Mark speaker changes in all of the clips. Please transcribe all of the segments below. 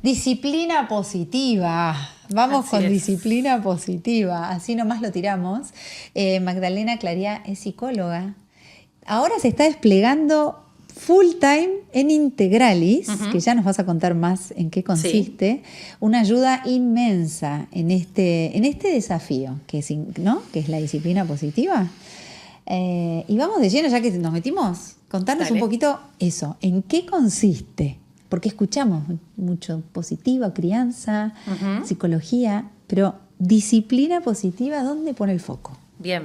Speaker 1: Disciplina positiva. Vamos
Speaker 2: Así
Speaker 1: con
Speaker 2: es.
Speaker 1: disciplina positiva. Así nomás lo tiramos. Magdalena Claría es psicóloga. Ahora se está desplegando full time en Integralis, que ya nos vas a contar más en qué consiste. Una ayuda inmensa en este desafío, que es, ¿no? Que es la disciplina positiva. Y vamos de lleno, ya que nos metimos, contarnos
Speaker 2: Dale.
Speaker 1: un poquito eso, en qué consiste. Porque escuchamos mucho positiva, crianza, psicología, pero disciplina positiva, ¿dónde pone el foco?
Speaker 2: Bien.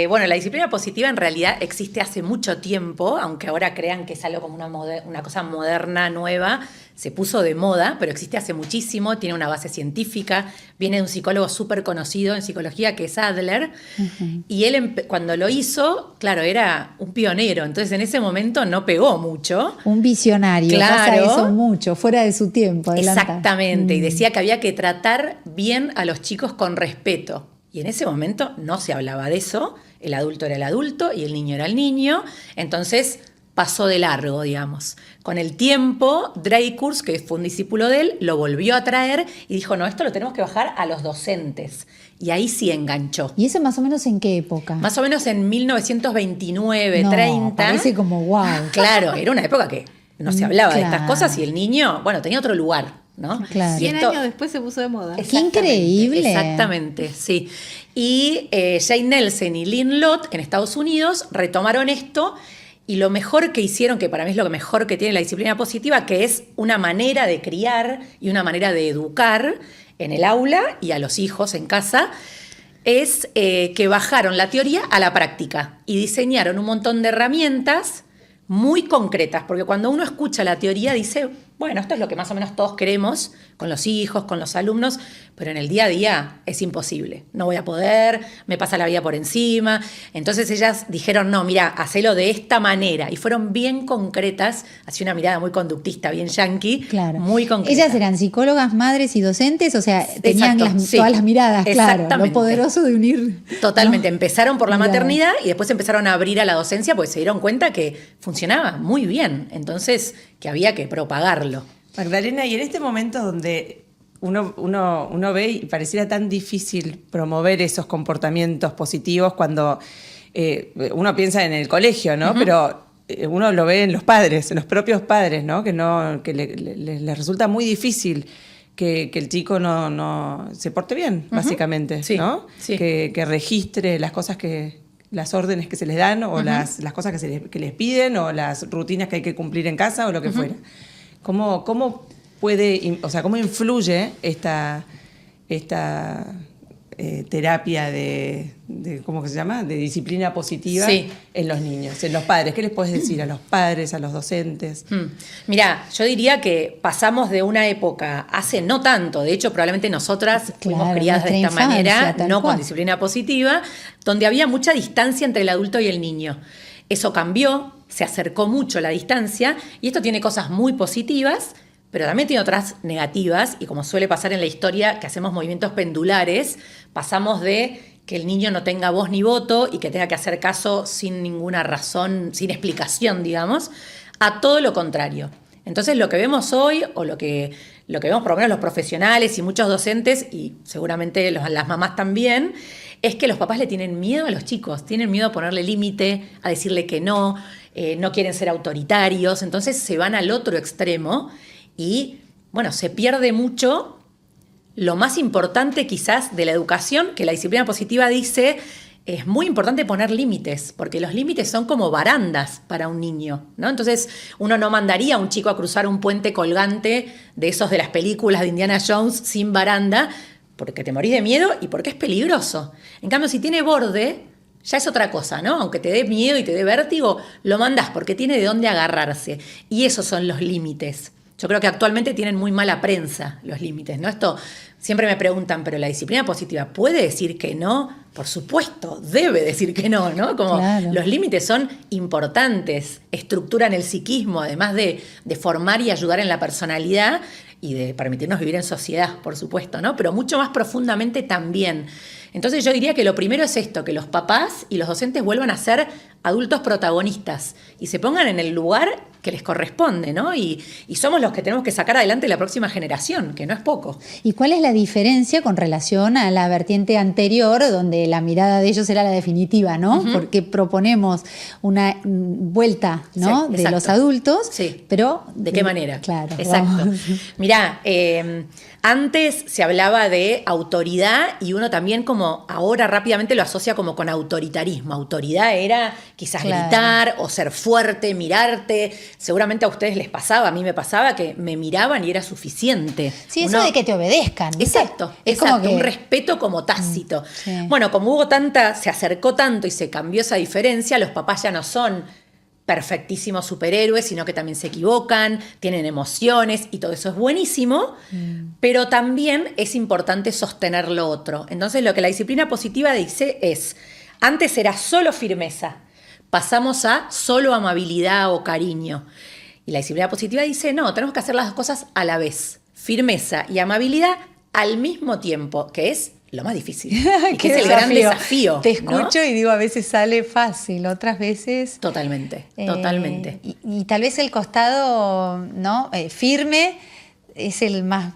Speaker 2: Bueno, la disciplina positiva en realidad existe hace mucho tiempo, aunque ahora crean que es algo como una cosa moderna, nueva. Se puso de moda, pero existe hace muchísimo, tiene una base científica, viene de un psicólogo súper conocido en psicología que es Adler, y él cuando lo hizo, claro, era un pionero, entonces en ese momento no pegó mucho.
Speaker 1: Un visionario, pasa
Speaker 2: Claro.
Speaker 1: eso mucho, fuera de su tiempo. Adelanta.
Speaker 2: Exactamente, y decía que había que tratar bien a los chicos con respeto. Y en ese momento no se hablaba de eso, el adulto era el adulto y el niño era el niño, entonces pasó de largo, digamos. Con el tiempo, Dreikurs, que fue un discípulo de él, lo volvió a traer y dijo, no, esto lo tenemos que bajar a los docentes. Y ahí sí enganchó.
Speaker 1: ¿Y eso más o menos en qué época?
Speaker 2: Más o menos en 1929,
Speaker 1: No,
Speaker 2: 30.
Speaker 1: parece como wow.
Speaker 2: Claro, era una época que no se hablaba de estas
Speaker 1: Claro.
Speaker 2: cosas y el niño, bueno, tenía otro lugar, ¿no?
Speaker 1: Claro.
Speaker 2: Y
Speaker 3: 100
Speaker 2: esto-
Speaker 3: años después se puso de moda.
Speaker 1: Qué increíble.
Speaker 2: Exactamente, sí. Y Jane Nelson y Lynn Lott en Estados Unidos retomaron esto y lo mejor que hicieron, que para mí es lo mejor que tiene la disciplina positiva, que es una manera de criar y una manera de educar en el aula y a los hijos en casa, es que bajaron la teoría a la práctica y diseñaron un montón de herramientas muy concretas, porque cuando uno escucha la teoría dice, bueno, esto es lo que más o menos todos queremos con los hijos, con los alumnos, pero en el día a día es imposible. No voy a poder, me pasa la vida por encima. Entonces ellas dijeron, no, mira, hacelo de esta manera. Y fueron bien concretas, así una mirada muy conductista, bien yankee,
Speaker 1: Claro.
Speaker 2: muy concreta.
Speaker 1: Ellas eran psicólogas, madres y docentes, o sea, tenían
Speaker 2: Exacto, sí.
Speaker 1: todas las miradas, claro. Lo
Speaker 2: Exactamente.
Speaker 1: poderoso de unir.
Speaker 2: Totalmente,
Speaker 1: ¿no?
Speaker 2: empezaron por la
Speaker 1: Miradas.
Speaker 2: maternidad y después empezaron a abrir a la docencia porque se dieron cuenta que funcionaba muy bien, entonces que había que propagarlo.
Speaker 4: Magdalena, y en este momento donde uno ve y pareciera tan difícil promover esos comportamientos positivos cuando uno piensa en el colegio, ¿no? Pero uno lo ve en los padres, en los propios padres, ¿no? Que les resulta muy difícil que el chico no se porte bien, básicamente,
Speaker 2: Sí,
Speaker 4: ¿no?
Speaker 2: sí.
Speaker 4: Que registre las órdenes que se les dan o las cosas que les piden o las rutinas que hay que cumplir en casa o lo que fuera. ¿Cómo puede, o sea, cómo influye esta terapia de ¿cómo que se llama? De disciplina positiva
Speaker 2: Sí.
Speaker 4: en los niños, en los padres? ¿Qué les puedes decir a los padres, a los docentes?
Speaker 2: Mirá, yo diría que pasamos de una época, hace no tanto, de hecho probablemente nosotras fuimos
Speaker 1: Claro,
Speaker 2: criadas de
Speaker 1: nuestra
Speaker 2: esta manera,
Speaker 1: infancia, tal
Speaker 2: no
Speaker 1: cual.
Speaker 2: con disciplina positiva, donde había mucha distancia entre el adulto y el niño. Eso cambió, se acercó mucho la distancia y esto tiene cosas muy positivas, pero también tiene otras negativas y como suele pasar en la historia que hacemos movimientos pendulares, pasamos de que el niño no tenga voz ni voto y que tenga que hacer caso sin ninguna razón, sin explicación, digamos, a todo lo contrario. Entonces lo que vemos hoy, o lo que vemos por lo menos los profesionales y muchos docentes, y seguramente las mamás también, es que los papás le tienen miedo a los chicos, tienen miedo a ponerle límite, a decirle que no quieren ser autoritarios, entonces se van al otro extremo y, bueno, se pierde mucho lo más importante quizás de la educación, que la disciplina positiva dice, es muy importante poner límites, porque los límites son como barandas para un niño, ¿no? Entonces uno no mandaría a un chico a cruzar un puente colgante de esos de las películas de Indiana Jones sin baranda, porque te morís de miedo y porque es peligroso. En cambio, si tiene borde, ya es otra cosa, ¿no? Aunque te dé miedo y te dé vértigo, lo mandás porque tiene de dónde agarrarse. Y esos son los límites. Yo creo que actualmente tienen muy mala prensa los límites, ¿no? Esto siempre me preguntan, ¿pero la disciplina positiva puede decir que no? Por supuesto, debe decir que no, ¿no? Como
Speaker 1: Claro.
Speaker 2: los límites son importantes, estructuran el psiquismo, además de formar y ayudar en la personalidad y de permitirnos vivir en sociedad, por supuesto, ¿no? Pero mucho más profundamente también. Entonces yo diría que lo primero es esto, que los papás y los docentes vuelvan a ser adultos protagonistas y se pongan en el lugar que les corresponde, ¿no? Y somos los que tenemos que sacar adelante la próxima generación, que no es poco.
Speaker 1: ¿Y cuál es la diferencia con relación a la vertiente anterior, donde la mirada de ellos era la definitiva, ¿no? Porque proponemos una vuelta, ¿no?
Speaker 2: Sí,
Speaker 1: de
Speaker 2: exacto.
Speaker 1: los adultos,
Speaker 2: Sí.
Speaker 1: pero
Speaker 2: ¿De qué manera?
Speaker 1: Claro.
Speaker 2: Exacto.
Speaker 1: Vamos.
Speaker 2: Mirá, antes se hablaba de autoridad y uno también como ahora rápidamente lo asocia como con autoritarismo. Autoridad era quizás
Speaker 1: Claro.
Speaker 2: gritar o ser fuerte, mirarte. Seguramente a ustedes les pasaba, a mí me pasaba que me miraban y era suficiente.
Speaker 1: Sí, eso de que te obedezcan, ¿viste?
Speaker 2: Exacto,
Speaker 1: Es
Speaker 2: exacto,
Speaker 1: como que
Speaker 2: un respeto como tácito.
Speaker 1: Sí.
Speaker 2: Bueno, como hubo se acercó tanto y se cambió esa diferencia, los papás ya no son perfectísimos superhéroes, sino que también se equivocan, tienen emociones y todo eso es buenísimo, pero también es importante sostener lo otro. Entonces lo que la disciplina positiva dice es, antes era solo firmeza, pasamos a solo amabilidad o cariño. Y la disciplina positiva dice, no, tenemos que hacer las dos cosas a la vez, firmeza y amabilidad al mismo tiempo, que es lo más difícil, y que
Speaker 1: Qué
Speaker 2: es el gran desafío.
Speaker 1: Te
Speaker 2: ¿no?
Speaker 1: escucho y digo, a veces sale fácil, otras veces...
Speaker 2: Totalmente, totalmente.
Speaker 1: Y tal vez el costado, ¿no? Firme es el más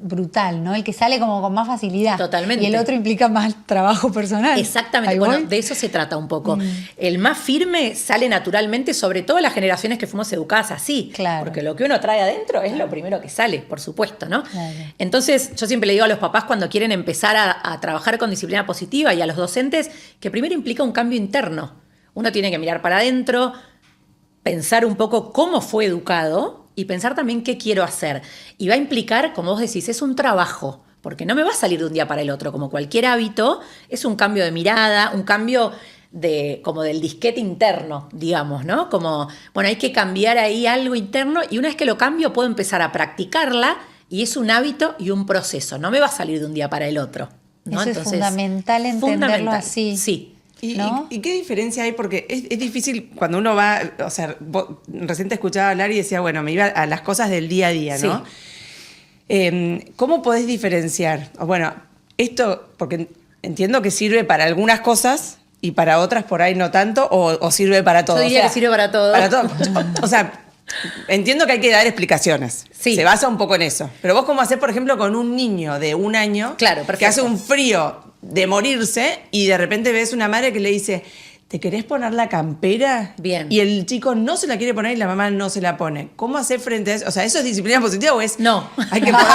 Speaker 1: brutal, ¿no? El que sale como con más facilidad.
Speaker 2: Totalmente.
Speaker 1: Y el otro implica más trabajo personal.
Speaker 2: Exactamente,
Speaker 1: ¿Ahí
Speaker 2: bueno,
Speaker 1: voy?
Speaker 2: de eso se trata un poco. El más firme sale naturalmente, sobre todo las generaciones que fuimos educadas así.
Speaker 1: Claro.
Speaker 2: Porque lo que uno trae adentro es lo primero que sale, por supuesto, ¿no?
Speaker 1: Claro.
Speaker 2: Entonces, yo siempre le digo a los papás cuando quieren empezar a trabajar con disciplina positiva y a los docentes que primero implica un cambio interno. Uno tiene que mirar para adentro, pensar un poco cómo fue educado y pensar también qué quiero hacer. Y va a implicar, como vos decís, es un trabajo, porque no me va a salir de un día para el otro. Como cualquier hábito, es un cambio de mirada, un cambio como del disquete interno, digamos, ¿no? Como, bueno, hay que cambiar ahí algo interno y una vez que lo cambio puedo empezar a practicarla y es un hábito y un proceso. No me va a salir de un día para el otro, ¿no?
Speaker 1: Eso es fundamental entenderlo así.
Speaker 2: Sí.
Speaker 1: ¿No?
Speaker 4: ¿Y qué diferencia hay? Porque es difícil cuando uno va, o sea, recién te escuchaba hablar y decía, bueno, me iba a las cosas del día a día, ¿no?
Speaker 2: Sí.
Speaker 4: ¿Cómo podés diferenciar? Bueno, esto, porque entiendo que sirve para algunas cosas y para otras por ahí no tanto, o sirve para todo.
Speaker 2: Yo diría que sirve para todo.
Speaker 4: Para todo. O sea, entiendo que hay que dar explicaciones.
Speaker 2: Sí.
Speaker 4: Se basa un poco en eso. Pero vos, ¿cómo hacés, por ejemplo, con un niño de 1 año
Speaker 2: Claro,
Speaker 4: que
Speaker 2: perfecto.
Speaker 4: hace un frío de morirse y de repente ves una madre que le dice, ¿te querés poner la campera?
Speaker 2: Bien.
Speaker 4: Y el chico no se la quiere poner y la mamá no se la pone. ¿Cómo hacer frente a eso? O sea, ¿eso es disciplina positiva o es...?
Speaker 2: No.
Speaker 4: Hay que poner...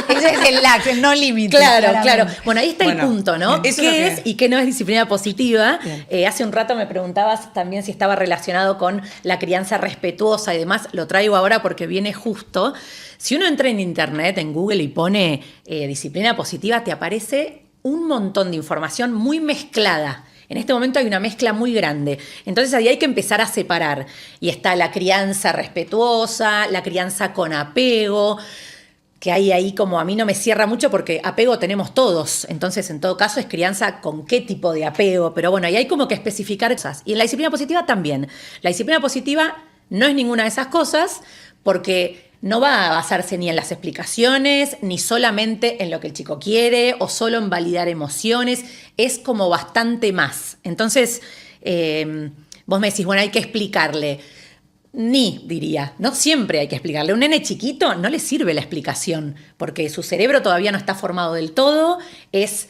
Speaker 1: Ese es el lax, el no límite.
Speaker 2: Claro,
Speaker 1: claramente.
Speaker 2: claro. Bueno, ahí está el
Speaker 4: Bueno,
Speaker 2: punto, ¿no?
Speaker 4: eso es lo
Speaker 2: ¿Qué
Speaker 4: que-
Speaker 2: es y qué no es disciplina positiva?
Speaker 4: Bien.
Speaker 2: Hace un rato me preguntabas también si estaba relacionado con la crianza respetuosa y demás. Lo traigo ahora porque viene justo. Si uno entra en internet, en Google y pone disciplina positiva, te aparece un montón de información muy mezclada. En este momento hay una mezcla muy grande. Entonces ahí hay que empezar a separar. Y está la crianza respetuosa, la crianza con apego, que hay ahí como a mí no me cierra mucho porque apego tenemos todos. Entonces, en todo caso, es crianza con qué tipo de apego. Pero bueno, ahí hay como que especificar cosas. Y en la disciplina positiva también. La disciplina positiva no es ninguna de esas cosas porque no va a basarse ni en las explicaciones, ni solamente en lo que el chico quiere o solo en validar emociones. Es como bastante más. Entonces, vos me decís, bueno, hay que explicarle. Ni, diría, no siempre hay que explicarle. A un nene chiquito no le sirve la explicación, porque su cerebro todavía no está formado del todo, es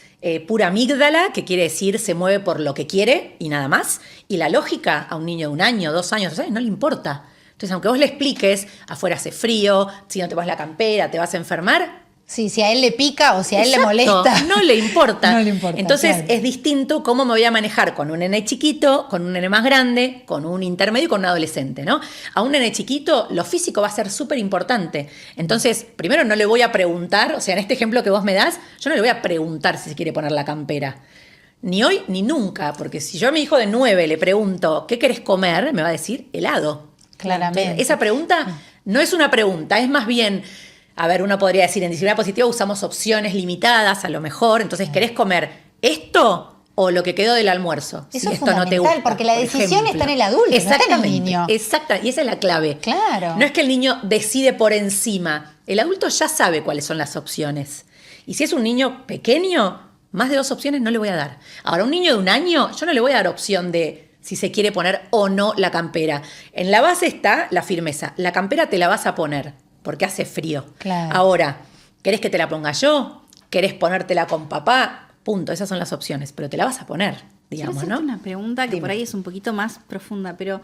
Speaker 2: pura amígdala, que quiere decir se mueve por lo que quiere y nada más. Y la lógica a un niño de 1 año, 2 años, 3 años, no le importa. Entonces, aunque vos le expliques, afuera hace frío, si no te pones la campera, te vas a enfermar,
Speaker 1: Sí, si a él le pica o si a él le
Speaker 2: exacto,
Speaker 1: molesta.
Speaker 2: no le importa.
Speaker 1: No le importa,
Speaker 2: Entonces
Speaker 1: claro.
Speaker 2: es distinto cómo me voy a manejar con un nene chiquito, con un nene más grande, con un intermedio y con un adolescente, ¿no? A un nene chiquito lo físico va a ser súper importante. Entonces, primero no le voy a preguntar, o sea, en este ejemplo que vos me das, yo no le voy a preguntar si se quiere poner la campera. Ni hoy ni nunca, porque si yo a mi hijo de 9 le pregunto, ¿qué querés comer? Me va a decir helado.
Speaker 1: Claramente.
Speaker 2: Entonces, esa pregunta no es una pregunta, es más bien... A ver, uno podría decir, en disciplina positiva usamos opciones limitadas, a lo mejor. Entonces, ¿querés comer esto o lo que quedó del almuerzo?
Speaker 1: Eso
Speaker 2: si
Speaker 1: es
Speaker 2: esto no te
Speaker 1: fundamental,
Speaker 2: gusta,
Speaker 1: porque la
Speaker 2: por
Speaker 1: decisión
Speaker 2: ejemplo.
Speaker 1: está en el adulto, no está en el
Speaker 2: Exactamente,
Speaker 1: niño.
Speaker 2: Exacta, y esa es la clave.
Speaker 1: Claro.
Speaker 2: No es que el niño decide por encima. El adulto ya sabe cuáles son las opciones. Y si es un niño pequeño, más de 2 opciones no le voy a dar. Ahora, un niño de 1 año, yo no le voy a dar opción de si se quiere poner o no la campera. En la base está la firmeza. La campera te la vas a poner porque hace frío.
Speaker 1: Claro.
Speaker 2: Ahora, ¿querés que te la ponga yo? ¿Querés ponértela con papá? Punto, esas son las opciones. Pero te la vas a poner, digamos,
Speaker 3: Quiero
Speaker 2: ¿no?
Speaker 3: hacerte una pregunta que
Speaker 2: Dime.
Speaker 3: por ahí es un poquito más profunda, pero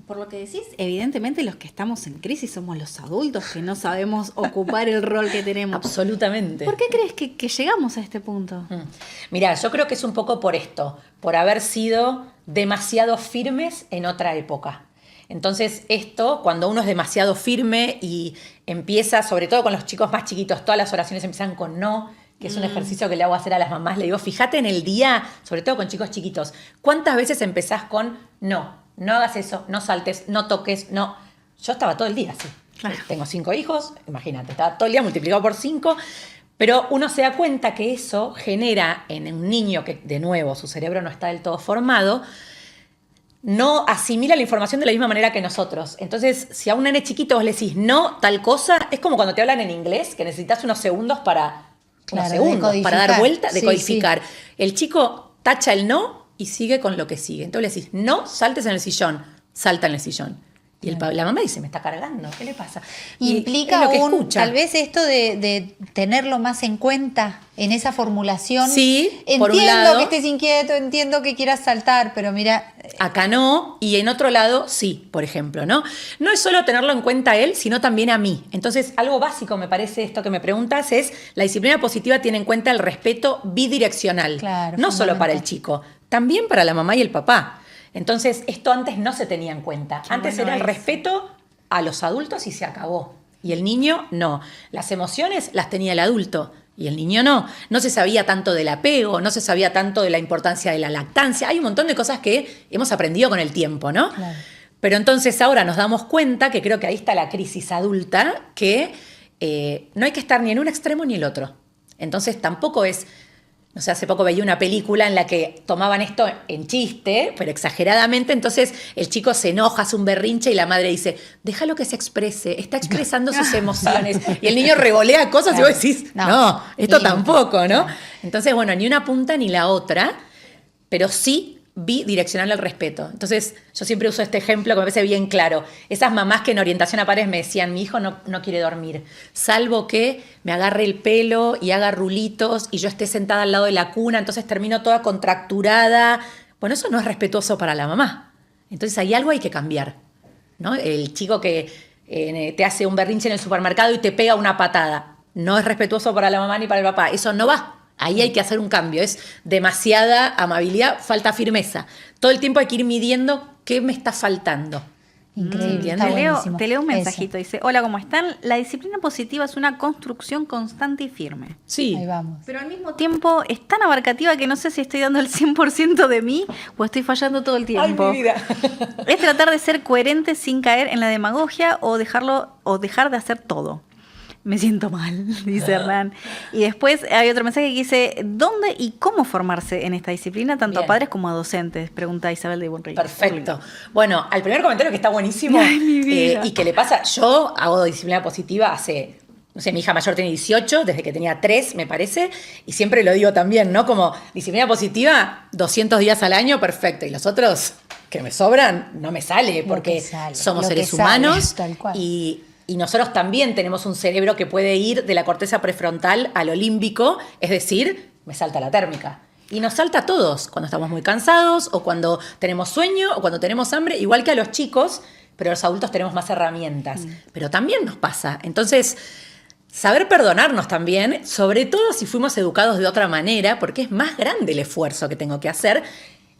Speaker 3: por lo que decís, evidentemente los que estamos en crisis somos los adultos que no sabemos ocupar el rol que tenemos.
Speaker 2: Absolutamente.
Speaker 3: ¿Por qué crees que llegamos a este punto?
Speaker 2: Mirá, yo creo que es un poco por esto, por haber sido demasiado firmes en otra época. Entonces esto, cuando uno es demasiado firme y empieza, sobre todo con los chicos más chiquitos, todas las oraciones empiezan con no, que es un ejercicio que le hago hacer a las mamás, le digo, fíjate en el día, sobre todo con chicos chiquitos, ¿cuántas veces empezás con no? No hagas eso, no saltes, no toques, no. Yo estaba todo el día así.
Speaker 3: Claro.
Speaker 2: Tengo 5 hijos, imagínate, estaba todo el día multiplicado por 5, pero uno se da cuenta que eso genera en un niño que, de nuevo, su cerebro no está del todo formado, no asimila la información de la misma manera que nosotros. Entonces, si a un nene chiquito vos le decís no, tal cosa, es como cuando te hablan en inglés, que necesitas unos segundos para,
Speaker 1: Claro,
Speaker 2: para dar
Speaker 1: decodificar.
Speaker 2: vuelta,
Speaker 1: Sí,
Speaker 2: decodificar. El chico tacha el no y sigue con lo que sigue. Entonces le decís, no saltes en el sillón, salta en el sillón. Y la mamá dice, me está cargando, ¿qué le pasa? Y
Speaker 1: Implica
Speaker 2: es lo que escucha.
Speaker 1: tal vez esto de tenerlo más en cuenta en esa formulación.
Speaker 2: Sí,
Speaker 1: entiendo
Speaker 2: por un lado.
Speaker 1: que estés inquieto, entiendo que quieras saltar, pero mira,
Speaker 2: Acá no, y en otro lado sí, por ejemplo, ¿no? No es solo tenerlo en cuenta a él, sino también a mí. Entonces, algo básico, me parece, esto que me preguntas, es la disciplina positiva tiene en cuenta el respeto bidireccional.
Speaker 1: Claro,
Speaker 2: no solo para el
Speaker 1: fundamental.
Speaker 2: chico, también para la mamá y el papá. Entonces, esto antes no se tenía en cuenta.
Speaker 3: Qué
Speaker 2: Antes
Speaker 3: bueno
Speaker 2: era el
Speaker 3: eso.
Speaker 2: respeto a los adultos y se acabó. Y el niño no. Las emociones las tenía el adulto y el niño no. No se sabía tanto del apego, no se sabía tanto de la importancia de la lactancia. Hay un montón de cosas que hemos aprendido con el tiempo, ¿no?
Speaker 1: Claro.
Speaker 2: Pero entonces ahora nos damos cuenta, que creo que ahí está la crisis adulta, que no hay que estar ni en un extremo ni el otro. Entonces tampoco es... No sé, hace poco veía una película en la que tomaban esto en chiste, pero exageradamente, entonces el chico se enoja, hace un berrinche y la madre dice, déjalo que se exprese, está expresando sus emociones. Y el niño revolea cosas y vos decís, no, esto
Speaker 1: limpio.
Speaker 2: tampoco, ¿no? Entonces, bueno, ni una punta ni la otra, pero sí bidireccional al respeto. Entonces, yo siempre uso este ejemplo que me parece bien claro. Esas mamás que en orientación a padres me decían, mi hijo no quiere dormir, salvo que me agarre el pelo y haga rulitos y yo esté sentada al lado de la cuna, entonces termino toda contracturada. Bueno, eso no es respetuoso para la mamá. Entonces, hay algo hay que cambiar, ¿no? El chico que te hace un berrinche en el supermercado y te pega una patada, no es respetuoso para la mamá ni para el papá. Eso no va. Ahí hay que hacer un cambio, es demasiada amabilidad, falta firmeza. Todo el tiempo hay que ir midiendo qué me está faltando.
Speaker 1: increíble.
Speaker 2: Entiendo.
Speaker 1: Está
Speaker 3: Te
Speaker 1: buenísimo.
Speaker 3: leo un
Speaker 1: Eso.
Speaker 3: mensajito, dice, hola, ¿cómo están? La disciplina positiva es una construcción constante y firme.
Speaker 2: Sí,
Speaker 1: Ahí vamos.
Speaker 3: Pero al mismo tiempo es tan abarcativa que no sé si estoy dando el 100% de mí o estoy fallando todo el
Speaker 2: ay,
Speaker 3: tiempo.
Speaker 2: mi vida.
Speaker 3: Es tratar de ser coherente sin caer en la demagogia o dejar de hacer todo. Me siento mal, dice Hernán. Y después hay otro mensaje que dice, ¿dónde y cómo formarse en esta disciplina, tanto a
Speaker 2: Bien.
Speaker 3: padres como a docentes? Pregunta Isabel de Buenrey.
Speaker 2: Perfecto. Bueno, al primer comentario que está buenísimo
Speaker 3: Ay, mi vida.
Speaker 2: y que le pasa, yo hago disciplina positiva hace, no sé, mi hija mayor tiene 18, desde que tenía 3, me parece, y siempre lo digo también, ¿no? Como disciplina positiva, 200 días al año, perfecto. Y los otros que me sobran, no me sale,
Speaker 1: Lo
Speaker 2: porque
Speaker 1: que sale,
Speaker 2: somos
Speaker 1: lo que
Speaker 2: seres
Speaker 1: sale,
Speaker 2: humanos
Speaker 1: tal cual.
Speaker 2: y nosotros también tenemos un cerebro que puede ir de la corteza prefrontal al olímbico, es decir, me salta la térmica. Y nos salta a todos, cuando estamos muy cansados, o cuando tenemos sueño, o cuando tenemos hambre, igual que a los chicos, pero los adultos tenemos más herramientas. Pero también nos pasa. Entonces, saber perdonarnos también, sobre todo si fuimos educados de otra manera, porque es más grande el esfuerzo que tengo que hacer.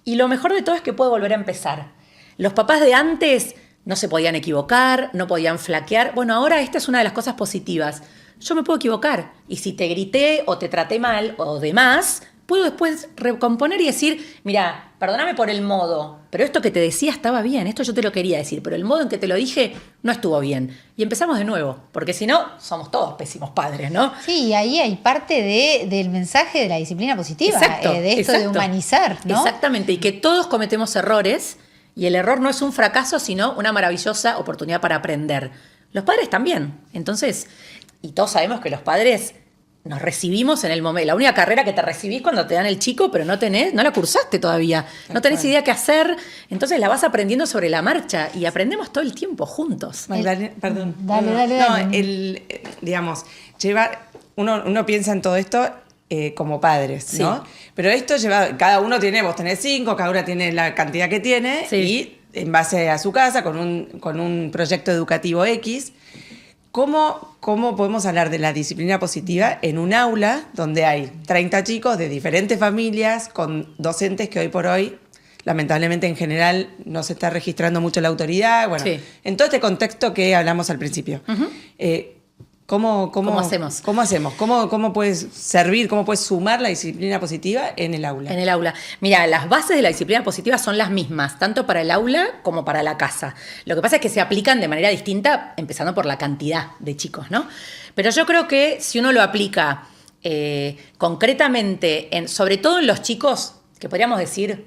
Speaker 2: Y lo mejor de todo es que puedo volver a empezar. Los papás de antes no se podían equivocar, no podían flaquear. Bueno, ahora esta es una de las cosas positivas. Yo me puedo equivocar. Y si te grité o te traté mal o demás, puedo después recomponer y decir, mira, perdóname por el modo, pero esto que te decía estaba bien, esto yo te lo quería decir, pero el modo en que te lo dije no estuvo bien. Y empezamos de nuevo, porque si no, somos todos pésimos padres, ¿no?
Speaker 1: Sí, y ahí hay parte del mensaje de la disciplina positiva,
Speaker 2: Exacto,
Speaker 1: de esto de
Speaker 2: exacto.
Speaker 1: humanizar, ¿no?
Speaker 2: Exactamente, y que todos cometemos errores y el error no es un fracaso, sino una maravillosa oportunidad para aprender. Los padres también. Entonces, y todos sabemos que los padres nos recibimos en el momento. La única carrera que te recibís cuando te dan el chico, pero no la cursaste todavía. No tenés idea qué hacer. Entonces la vas aprendiendo sobre la marcha y aprendemos todo el tiempo juntos.
Speaker 4: Magdalena, perdón.
Speaker 1: Dale.
Speaker 4: No, digamos, uno piensa en todo esto como padres, ¿no?
Speaker 2: Sí.
Speaker 4: Pero esto cada uno vos tenés 5, cada una tiene la cantidad que tiene
Speaker 2: Sí.
Speaker 4: y en base a su casa, con un proyecto educativo X, ¿cómo podemos hablar de la disciplina positiva en un aula donde hay 30 chicos de diferentes familias, con docentes que hoy por hoy, lamentablemente en general, no se está registrando mucho la autoridad? Bueno,
Speaker 2: Sí.
Speaker 4: en todo este contexto que hablamos al principio. ¿Cómo
Speaker 2: hacemos?
Speaker 4: ¿Cómo hacemos? ¿Cómo puedes servir, cómo puedes sumar la disciplina positiva en el aula?
Speaker 2: En el aula. Mira, las bases de la disciplina positiva son las mismas, tanto para el aula como para la casa. Lo que pasa es que se aplican de manera distinta, empezando por la cantidad de chicos, ¿no? Pero yo creo que si uno lo aplica concretamente, sobre todo en los chicos, que podríamos decir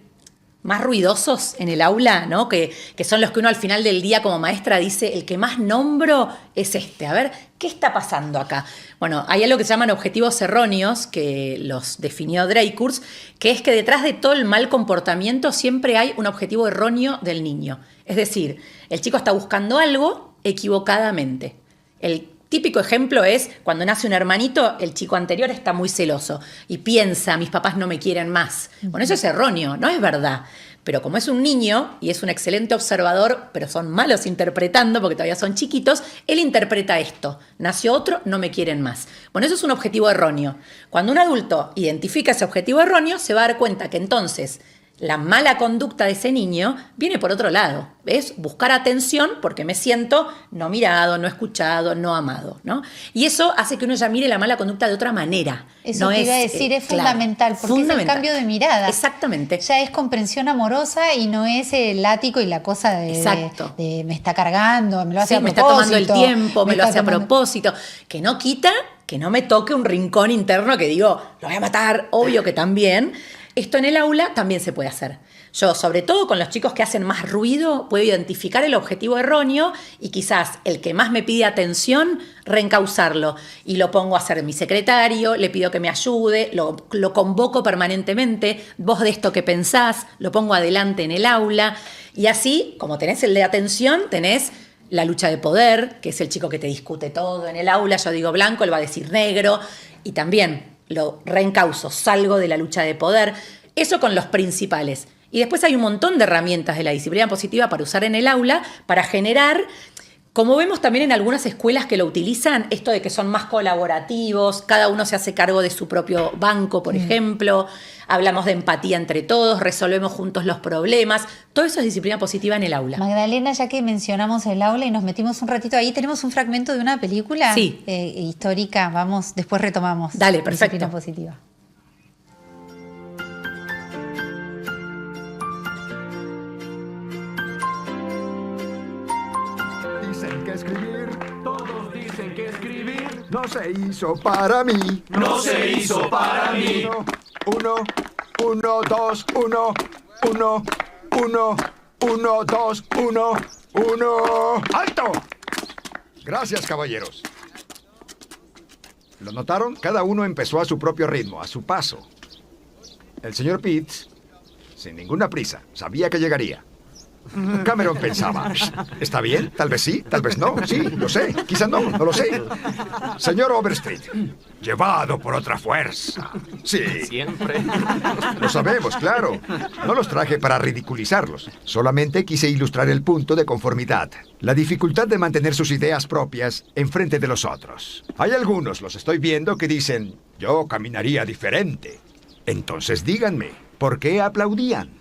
Speaker 2: más ruidosos en el aula, ¿no? Que son los que uno al final del día como maestra dice, el que más nombro es este. A ver, ¿qué está pasando acá? Bueno, hay algo que se llaman objetivos erróneos, que los definió Dreykus, que es que detrás de todo el mal comportamiento siempre hay un objetivo erróneo del niño. Es decir, el chico está buscando algo equivocadamente. El típico ejemplo es cuando nace un hermanito, el chico anterior está muy celoso y piensa, mis papás no me quieren más. Bueno, eso es erróneo, no es verdad. Pero como es un niño y es un excelente observador, pero son malos interpretando porque todavía son chiquitos, él interpreta esto. Nació otro, no me quieren más. Bueno, eso es un objetivo erróneo. Cuando un adulto identifica ese objetivo erróneo, se va a dar cuenta que entonces la mala conducta de ese niño viene por otro lado. Es buscar atención porque me siento no mirado, no escuchado, no amado, ¿no? Y eso hace que uno ya mire la mala conducta de otra manera.
Speaker 1: Eso
Speaker 2: No
Speaker 1: que iba a decir es
Speaker 2: claro,
Speaker 1: fundamental, porque es el cambio de mirada.
Speaker 2: Exactamente.
Speaker 1: Ya es comprensión amorosa y no es el látigo y la cosa
Speaker 2: Exacto.
Speaker 1: de me está cargando, me lo hace
Speaker 2: Sí,
Speaker 1: a
Speaker 2: me está
Speaker 1: propósito.
Speaker 2: tomando el tiempo, me lo
Speaker 1: está
Speaker 2: hace a
Speaker 1: tomando-
Speaker 2: propósito. Que no quita que no me toque un rincón interno que digo, lo voy a matar, obvio que también. Esto en el aula también se puede hacer. Yo, sobre todo con los chicos que hacen más ruido, puedo identificar el objetivo erróneo y quizás el que más me pide atención, reencauzarlo. Y lo pongo a ser mi secretario, le pido que me ayude, lo convoco permanentemente. Vos de esto que pensás, lo pongo adelante en el aula. Y así, como tenés el de atención, tenés la lucha de poder, que es el chico que te discute todo en el aula. Yo digo blanco, él va a decir negro. Y también lo reencauzo, salgo de la lucha de poder. Eso con los principales. Y después hay un montón de herramientas de la disciplina positiva para usar en el aula, para generar, como vemos también en algunas escuelas que lo utilizan, esto de que son más colaborativos, cada uno se hace cargo de su propio banco, por ejemplo, hablamos de empatía entre todos, resolvemos juntos los problemas, todo eso es disciplina positiva en el aula.
Speaker 1: Magdalena, ya que mencionamos el aula y nos metimos un ratito ahí, tenemos un fragmento de una película
Speaker 2: Sí.
Speaker 1: histórica, vamos, después retomamos.
Speaker 2: Dale, perfecto.
Speaker 1: Disciplina positiva.
Speaker 5: Dicen que escribir, todos dicen que escribir no se hizo para mí.
Speaker 6: No se hizo para mí.
Speaker 5: Uno, dos, uno, dos, uno. ¡Alto! Gracias, caballeros. ¿Lo notaron? Cada uno empezó a su propio ritmo, a su paso. El señor Pitts, sin ninguna prisa, sabía que llegaría. Cameron pensaba, ¿está bien? Tal vez sí, tal vez no. Sí, lo sé. Quizás no, no lo sé. Señor Overstreet, llevado por otra fuerza. Sí.
Speaker 6: Siempre.
Speaker 5: Lo sabemos, claro. No los traje para ridiculizarlos. Solamente quise ilustrar el punto de conformidad. La dificultad de mantener sus ideas propias enfrente de los otros. Hay algunos, los estoy viendo, que dicen, yo caminaría diferente. Entonces díganme, ¿por qué aplaudían?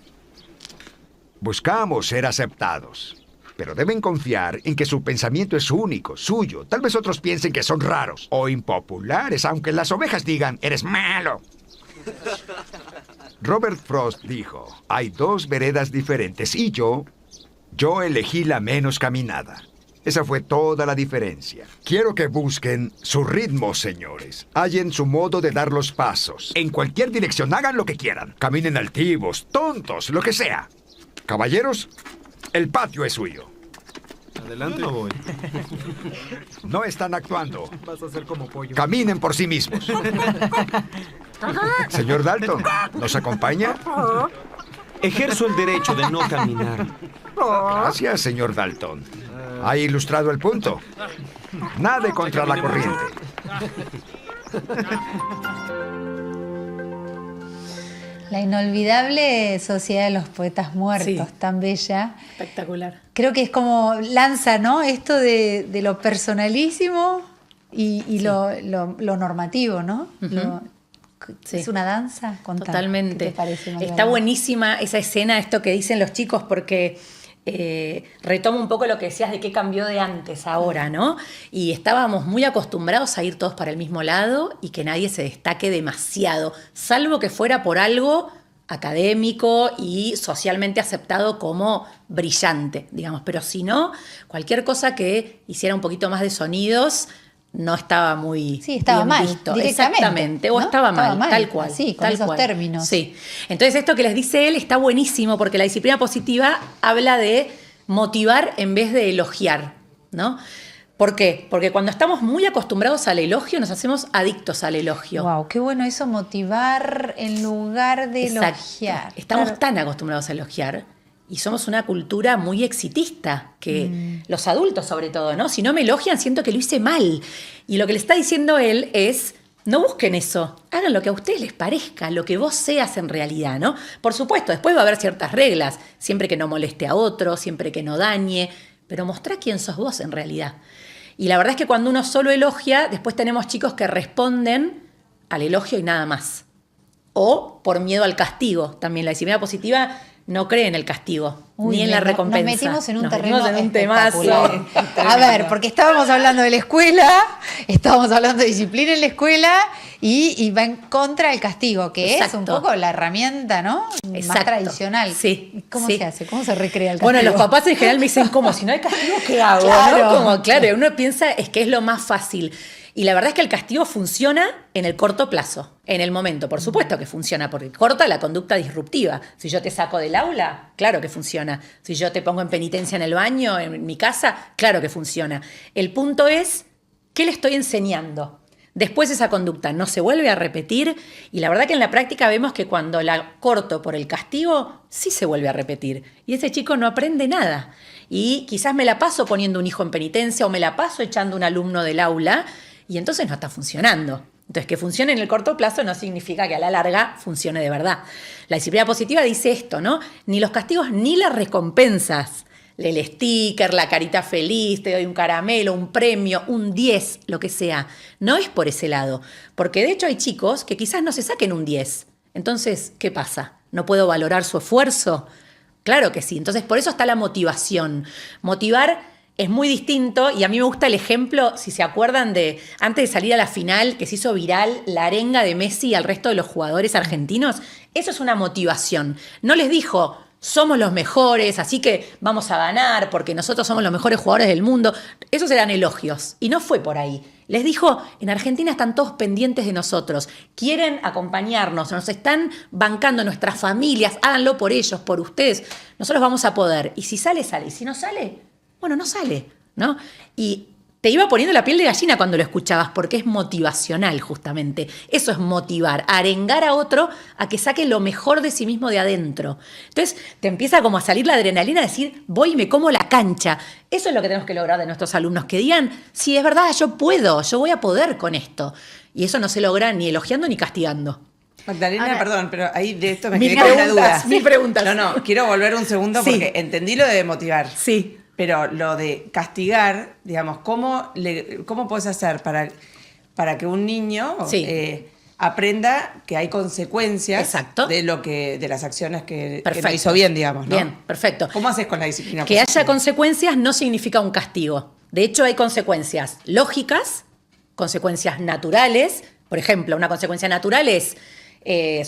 Speaker 5: Buscamos ser aceptados, pero deben confiar en que su pensamiento es único, suyo. Tal vez otros piensen que son raros o impopulares, aunque las ovejas digan, eres malo. Robert Frost dijo, hay dos veredas diferentes y yo elegí la menos caminada. Esa fue toda la diferencia. Quiero que busquen su ritmo, señores. Hallen su modo de dar los pasos. En cualquier dirección, hagan lo que quieran. Caminen altivos, tontos, lo que sea. Caballeros, el patio es suyo.
Speaker 6: Adelante. No voy.
Speaker 5: No están actuando.
Speaker 6: Vas a ser como pollo.
Speaker 5: Caminen por sí mismos. Señor Dalton, ¿nos acompaña?
Speaker 6: Ejerzo el derecho de no caminar.
Speaker 5: Gracias, señor Dalton. Ha ilustrado el punto. Nade contra la corriente.
Speaker 1: La inolvidable Sociedad de los Poetas Muertos,
Speaker 2: Sí.
Speaker 1: tan bella.
Speaker 2: Espectacular.
Speaker 1: Creo que es como lanza, ¿no? Esto de lo personalísimo y lo normativo, ¿no?
Speaker 2: Sí.
Speaker 1: Es una danza. Contame,
Speaker 2: Totalmente.
Speaker 1: ¿qué te parece, Magdalena?
Speaker 2: Está buenísima esa escena, esto que dicen los chicos, porque retoma un poco lo que decías de qué cambió de antes a ahora, ¿no? Y estábamos muy acostumbrados a ir todos para el mismo lado y que nadie se destaque demasiado, salvo que fuera por algo académico y socialmente aceptado como brillante, digamos. Pero si no, cualquier cosa que hiciera un poquito más de sonidos no estaba muy
Speaker 1: Sí, estaba
Speaker 2: bien
Speaker 1: mal,
Speaker 2: visto.
Speaker 1: directamente,
Speaker 2: Exactamente, o
Speaker 1: ¿no?
Speaker 2: estaba
Speaker 1: Estaba
Speaker 2: mal,
Speaker 1: mal,
Speaker 2: tal cual.
Speaker 1: así, con
Speaker 2: tal
Speaker 1: esos
Speaker 2: cual.
Speaker 1: términos.
Speaker 2: Sí. Entonces esto que les dice él está buenísimo porque la disciplina positiva habla de motivar en vez de elogiar, ¿no? ¿Por qué? Porque cuando estamos muy acostumbrados al elogio, nos hacemos adictos al elogio.
Speaker 1: Wow, qué bueno eso, motivar en lugar de
Speaker 2: Exacto.
Speaker 1: elogiar.
Speaker 2: Estamos
Speaker 1: Claro.
Speaker 2: tan acostumbrados a elogiar y somos una cultura muy exitista, que los adultos sobre todo, ¿no? Si no me elogian, siento que lo hice mal. Y lo que le está diciendo él es, no busquen eso, hagan lo que a ustedes les parezca, lo que vos seas en realidad, ¿no? Por supuesto, después va a haber ciertas reglas, siempre que no moleste a otro, siempre que no dañe, pero mostrá quién sos vos en realidad. Y la verdad es que cuando uno solo elogia, después tenemos chicos que responden al elogio y nada más. O por miedo al castigo. También la disciplina positiva no cree en el castigo,
Speaker 1: Uy,
Speaker 2: ni en la
Speaker 1: nos
Speaker 2: recompensa.
Speaker 1: metimos en un
Speaker 2: Nos
Speaker 1: terreno
Speaker 2: metimos en un temazo.
Speaker 1: espectacular. A ver, porque estábamos hablando de la escuela, estábamos hablando de disciplina en la escuela y va en contra del castigo, que es un
Speaker 2: Exacto.
Speaker 1: poco la herramienta, ¿no? Más
Speaker 2: Exacto.
Speaker 1: tradicional.
Speaker 2: Sí,
Speaker 1: ¿Cómo
Speaker 2: sí.
Speaker 1: se hace? ¿Cómo se recrea el castigo?
Speaker 2: Bueno, los papás en general me dicen, ¿cómo? Si no hay castigo, ¿qué hago?
Speaker 1: Claro.
Speaker 2: ¿No? Como, claro, uno piensa es que es lo más fácil. Y la verdad es que el castigo funciona en el corto plazo, en el momento. Por supuesto que funciona, porque corta la conducta disruptiva. Si yo te saco del aula, claro que funciona. Si yo te pongo en penitencia en el baño, en mi casa, claro que funciona. El punto es, ¿qué le estoy enseñando? Después esa conducta no se vuelve a repetir y la verdad que en la práctica vemos que cuando la corto por el castigo, sí se vuelve a repetir. Y ese chico no aprende nada. Y quizás me la paso poniendo un hijo en penitencia o me la paso echando un alumno del aula y entonces no está funcionando. Entonces, que funcione en el corto plazo no significa que a la larga funcione de verdad. La disciplina positiva dice esto, ¿no? Ni los castigos ni las recompensas. El sticker, la carita feliz, te doy un caramelo, un premio, un 10, lo que sea. No es por ese lado. Porque de hecho hay chicos que quizás no se saquen un 10. Entonces, ¿qué pasa? ¿No puedo valorar su esfuerzo? Claro que sí. Entonces, por eso está la motivación. Motivar es muy distinto y a mí me gusta el ejemplo, si se acuerdan de antes de salir a la final, que se hizo viral la arenga de Messi al resto de los jugadores argentinos. Eso es una motivación. No les dijo, somos los mejores, así que vamos a ganar porque nosotros somos los mejores jugadores del mundo. Esos eran elogios y no fue por ahí. Les dijo, en Argentina están todos pendientes de nosotros, quieren acompañarnos, nos están bancando nuestras familias, háganlo por ellos, por ustedes. Nosotros vamos a poder. Y si sale, sale. Y si no sale, bueno, no sale, ¿no? Y te iba poniendo la piel de gallina cuando lo escuchabas, porque es motivacional justamente. Eso es motivar, arengar a otro a que saque lo mejor de sí mismo de adentro. Entonces te empieza como a salir la adrenalina, a decir, voy y me como la cancha. Eso es lo que tenemos que lograr de nuestros alumnos, que digan, sí, es verdad, yo puedo, yo voy a poder con esto. Y eso no se logra ni elogiando ni castigando.
Speaker 4: Magdalena,
Speaker 3: Ahora-
Speaker 4: perdón, pero ahí de esto me
Speaker 2: Mis
Speaker 4: quedé con una
Speaker 2: preguntas,
Speaker 4: duda.
Speaker 2: mis preguntas.
Speaker 4: No, quiero volver un segundo
Speaker 2: Sí.
Speaker 4: porque entendí lo de motivar.
Speaker 2: Sí.
Speaker 4: Pero lo de castigar, digamos, ¿cómo puedes hacer para que un niño
Speaker 2: Sí.
Speaker 4: aprenda que hay consecuencias
Speaker 2: Exacto.
Speaker 4: de las acciones que no
Speaker 2: Perfecto.
Speaker 4: hizo bien, digamos, ¿no?
Speaker 2: Bien, perfecto.
Speaker 4: ¿Cómo haces con la disciplina
Speaker 2: Que
Speaker 4: positiva?
Speaker 2: haya consecuencias no significa un castigo. De hecho, hay consecuencias lógicas, consecuencias naturales. Por ejemplo, una consecuencia natural es,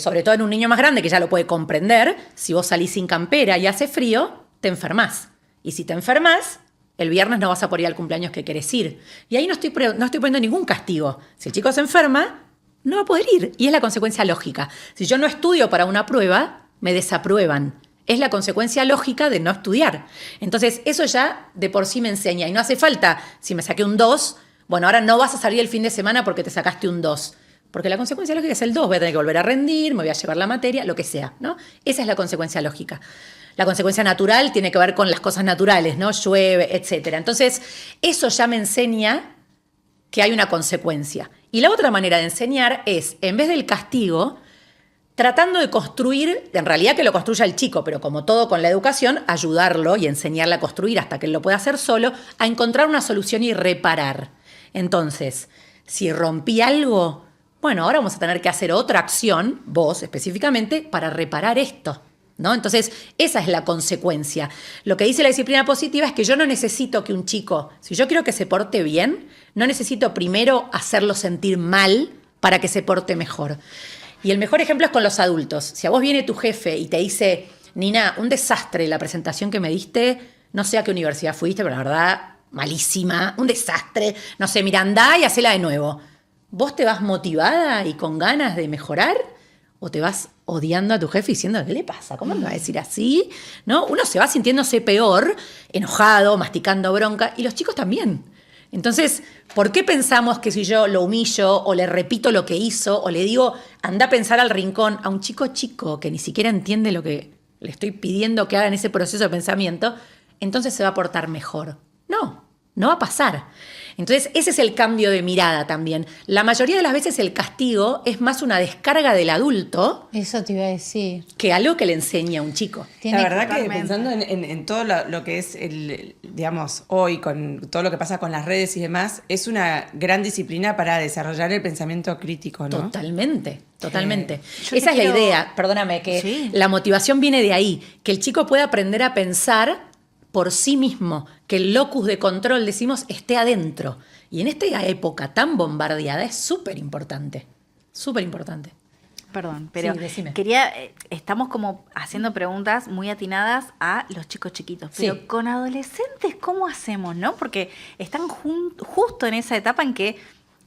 Speaker 2: sobre todo en un niño más grande que ya lo puede comprender, si vos salís sin campera y hace frío, te enfermás. Y si te enfermas, el viernes no vas a poder ir al cumpleaños que querés ir. Y ahí no estoy poniendo ningún castigo. Si el chico se enferma, no va a poder ir. Y es la consecuencia lógica. Si yo no estudio para una prueba, me desaprueban. Es la consecuencia lógica de no estudiar. Entonces, eso ya de por sí me enseña. Y no hace falta, si me saqué un 2, bueno, ahora no vas a salir el fin de semana porque te sacaste un 2. Porque la consecuencia lógica es el 2. Voy a tener que volver a rendir, me voy a llevar la materia, lo que sea, ¿no? Esa es la consecuencia lógica. La consecuencia natural tiene que ver con las cosas naturales, ¿no? Llueve, etc. Entonces, eso ya me enseña que hay una consecuencia. Y la otra manera de enseñar es, en vez del castigo, tratando de construir, en realidad que lo construya el chico, pero como todo con la educación, ayudarlo y enseñarle a construir hasta que él lo pueda hacer solo, a encontrar una solución y reparar. Entonces, si rompí algo, bueno, ahora vamos a tener que hacer otra acción, vos específicamente, para reparar esto, ¿no? Entonces, esa es la consecuencia. Lo que dice la disciplina positiva es que yo no necesito que un chico, si yo quiero que se porte bien, no necesito primero hacerlo sentir mal para que se porte mejor. Y el mejor ejemplo es con los adultos. Si a vos viene tu jefe y te dice, Nina, un desastre la presentación que me diste, no sé a qué universidad fuiste, pero la verdad, malísima, un desastre, no sé, mira, andá y hacela de nuevo. ¿Vos te vas motivada y con ganas de mejorar? ¿O te vas odiando a tu jefe diciendo, ¿qué le pasa? ¿Cómo me va a decir así? ¿No? Uno se va sintiéndose peor, enojado, masticando bronca, y los chicos también. Entonces, ¿por qué pensamos que si yo lo humillo o le repito lo que hizo o le digo, anda a pensar al rincón a un chico que ni siquiera entiende lo que le estoy pidiendo que haga en ese proceso de pensamiento, entonces se va a portar mejor? No, no va a pasar. Entonces, ese es el cambio de mirada también. La mayoría de las veces el castigo es más una descarga del adulto
Speaker 1: Eso te iba a decir.
Speaker 2: que algo que le enseña a un chico.
Speaker 1: Tiene
Speaker 4: La verdad que
Speaker 3: totalmente.
Speaker 4: pensando en todo lo que es, digamos, hoy, con todo lo que pasa con las redes y demás, es una gran disciplina para desarrollar el pensamiento crítico, ¿no?
Speaker 2: Totalmente, totalmente.
Speaker 3: Yo
Speaker 2: Esa
Speaker 3: te
Speaker 2: es la
Speaker 3: quiero-
Speaker 2: idea, perdóname, que
Speaker 3: Sí.
Speaker 2: la motivación viene de ahí, que el chico pueda aprender a pensar por sí mismo, que el locus de control, decimos, esté adentro. Y en esta época tan bombardeada es súper importante, súper importante.
Speaker 3: Perdón, pero
Speaker 2: Sí, decime.
Speaker 3: estamos como haciendo preguntas muy atinadas a los chicos chiquitos, pero
Speaker 2: Sí.
Speaker 3: con adolescentes, ¿cómo hacemos, no? Porque están justo en esa etapa en que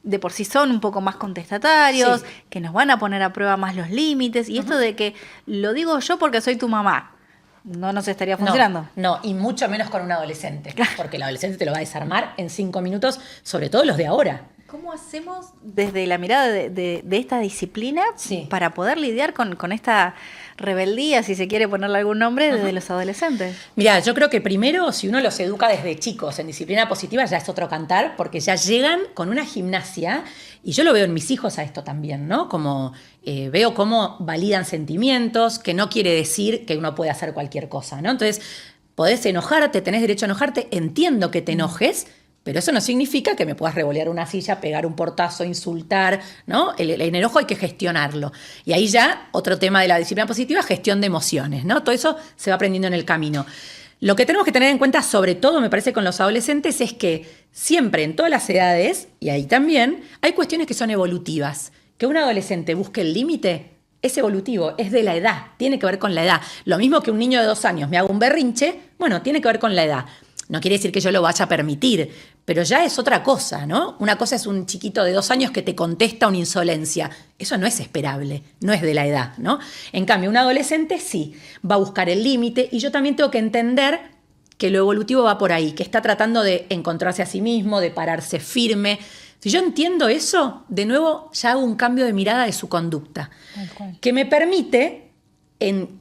Speaker 3: de por sí son un poco más contestatarios,
Speaker 2: Sí.
Speaker 3: que nos van a poner a prueba más los límites, y esto de que lo digo yo porque soy tu mamá, no nos estaría funcionando.
Speaker 2: No, y mucho menos con un adolescente, porque el adolescente te lo va a desarmar en 5 minutos, sobre todo los de ahora.
Speaker 3: ¿Cómo hacemos desde la mirada de esta disciplina
Speaker 2: Sí.
Speaker 3: para poder lidiar con esta rebeldía, si se quiere ponerle algún nombre, desde los adolescentes?
Speaker 2: Mirá, yo creo que primero, si uno los educa desde chicos en disciplina positiva, ya es otro cantar, porque ya llegan con una gimnasia, y yo lo veo en mis hijos a esto también, ¿no? Como veo cómo validan sentimientos, que no quiere decir que uno puede hacer cualquier cosa, ¿no? Entonces, podés enojarte, tenés derecho a enojarte, entiendo que te enojes, pero eso no significa que me puedas revolear una silla, pegar un portazo, insultar, ¿no? El enojo hay que gestionarlo. Y ahí ya, otro tema de la disciplina positiva, gestión de emociones, ¿no? Todo eso se va aprendiendo en el camino. Lo que tenemos que tener en cuenta, sobre todo, me parece, con los adolescentes, es que siempre, en todas las edades, y ahí también, hay cuestiones que son evolutivas. Que un adolescente busque el límite es evolutivo, es de la edad, tiene que ver con la edad. Lo mismo que un niño de 2 años me haga un berrinche, bueno, tiene que ver con la edad. No quiere decir que yo lo vaya a permitir, pero ya es otra cosa, ¿no? Una cosa es un chiquito de 2 años que te contesta una insolencia. Eso no es esperable, no es de la edad, ¿no? En cambio, un adolescente sí, va a buscar el límite, y yo también tengo que entender que lo evolutivo va por ahí, que está tratando de encontrarse a sí mismo, de pararse firme. Si yo entiendo eso, de nuevo ya hago un cambio de mirada de su conducta,
Speaker 1: Tal cual.
Speaker 2: que me permite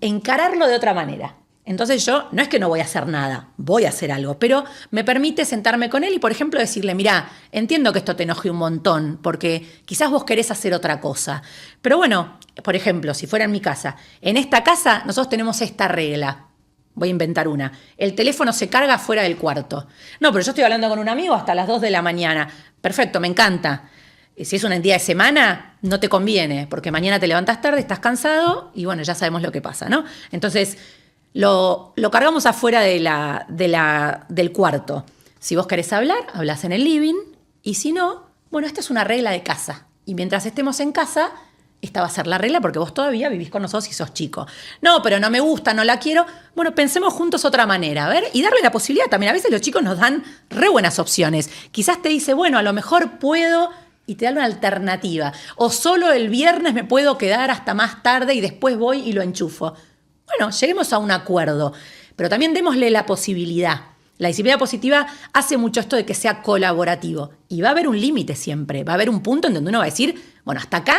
Speaker 2: encararlo de otra manera. Entonces yo no es que no voy a hacer nada, voy a hacer algo, pero me permite sentarme con él y, por ejemplo, decirle, mirá, entiendo que esto te enoje un montón, porque quizás vos querés hacer otra cosa. Pero bueno, por ejemplo, si fuera en mi casa, en esta casa nosotros tenemos esta regla. Voy a inventar una. El teléfono se carga fuera del cuarto. No, pero yo estoy hablando con un amigo hasta las 2 de la mañana. Perfecto, me encanta. Si es un día de semana, no te conviene, porque mañana te levantas tarde, estás cansado y bueno, ya sabemos lo que pasa, ¿no? Entonces, lo cargamos afuera del cuarto. Si vos querés hablar, hablás en el living, y si no, bueno, esta es una regla de casa. Y mientras estemos en casa, esta va a ser la regla porque vos todavía vivís con nosotros y sos chico. No, pero no me gusta, no la quiero. Bueno, pensemos juntos otra manera, a ver, y darle la posibilidad también. A veces los chicos nos dan re buenas opciones. Quizás te dice, bueno, a lo mejor puedo, y te da una alternativa. O solo el viernes me puedo quedar hasta más tarde y después voy y lo enchufo. Bueno, lleguemos a un acuerdo, pero también démosle la posibilidad. La disciplina positiva hace mucho esto de que sea colaborativo. Y va a haber un límite siempre. Va a haber un punto en donde uno va a decir, bueno, hasta acá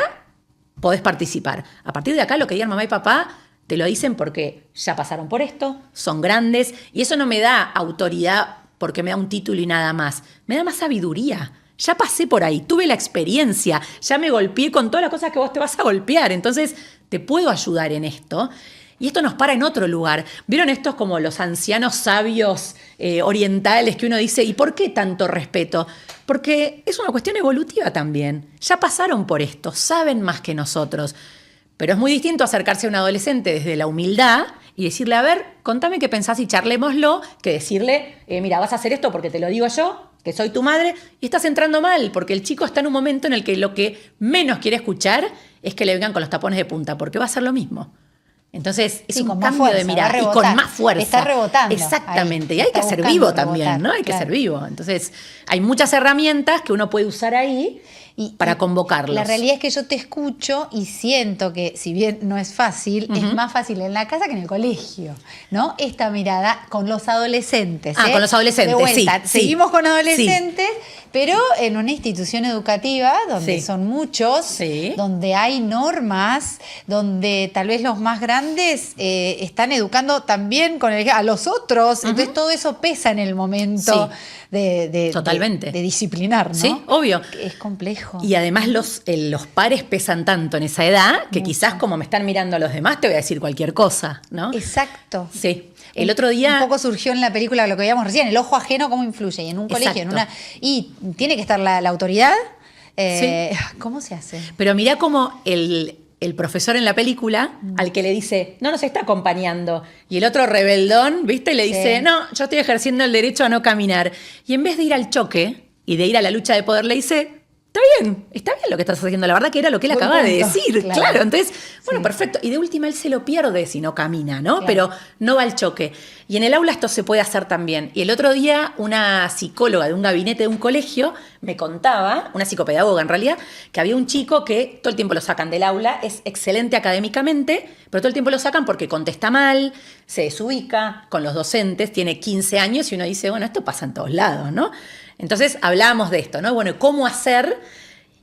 Speaker 2: podés participar. A partir de acá lo que digan mamá y papá te lo dicen porque ya pasaron por esto, son grandes. Y eso no me da autoridad porque me da un título y nada más. Me da más sabiduría. Ya pasé por ahí, tuve la experiencia, ya me golpeé con todas las cosas que vos te vas a golpear. Entonces, te puedo ayudar en esto. Y esto nos para en otro lugar. ¿Vieron estos como los ancianos sabios orientales que uno dice, ¿y por qué tanto respeto? Porque es una cuestión evolutiva también. Ya pasaron por esto, saben más que nosotros. Pero es muy distinto acercarse a un adolescente desde la humildad y decirle, a ver, contame qué pensás y charlémoslo, que decirle, mira, vas a hacer esto porque te lo digo yo, que soy tu madre, y estás entrando mal, porque el chico está en un momento en el que lo que menos quiere escuchar es que le vengan con los tapones de punta, porque va a ser lo mismo. Entonces, es un cambio de mirada y con más fuerza.
Speaker 1: Está rebotando.
Speaker 2: Exactamente.
Speaker 1: Ahí.
Speaker 2: Y hay que ser vivo también,
Speaker 1: rebotar,
Speaker 2: ¿no? Hay que
Speaker 1: claro.
Speaker 2: ser vivo. Entonces, hay muchas herramientas que uno puede usar ahí para convocarlos.
Speaker 1: La realidad es que yo te escucho y siento que, si bien no es fácil, es más fácil en la casa que en el colegio, ¿no? Esta mirada con los adolescentes.
Speaker 2: Con los adolescentes,
Speaker 1: de vuelta,
Speaker 2: sí.
Speaker 1: Seguimos con adolescentes, pero en una institución educativa donde son muchos, donde hay normas, donde tal vez los más grandes están educando también a los otros. Entonces todo eso pesa en el momento
Speaker 2: Totalmente.
Speaker 1: de disciplinar, ¿no?
Speaker 2: Sí, obvio.
Speaker 1: Es complejo.
Speaker 2: Y además los pares pesan tanto en esa edad que quizás como me están mirando a los demás te voy a decir cualquier cosa, ¿no?
Speaker 1: Exacto.
Speaker 2: Sí. El otro día...
Speaker 1: Un poco surgió en la película lo que veíamos recién, el ojo ajeno cómo influye. Y en un colegio, y tiene que estar la autoridad. ¿Cómo se hace?
Speaker 2: Pero mirá cómo el profesor en la película, al que le dice, no nos está acompañando, y el otro rebeldón, ¿viste? Le dice, no, yo estoy ejerciendo el derecho a no caminar. Y en vez de ir al choque y de ir a la lucha de poder, le dice, está bien lo que estás haciendo. La verdad que era lo que él acababa de decir. Claro. Entonces, bueno, perfecto. Y de última él se lo pierde si no camina, ¿no? Claro. Pero no va al choque. Y en el aula esto se puede hacer también. Y el otro día una psicóloga de un gabinete de un colegio me contaba, una psicopedagoga en realidad, que había un chico que todo el tiempo lo sacan del aula, es excelente académicamente, pero todo el tiempo lo sacan porque contesta mal, se desubica con los docentes, tiene 15 años y uno dice, bueno, esto pasa en todos lados, ¿no? Entonces hablábamos de esto, ¿no? Bueno, ¿cómo hacer?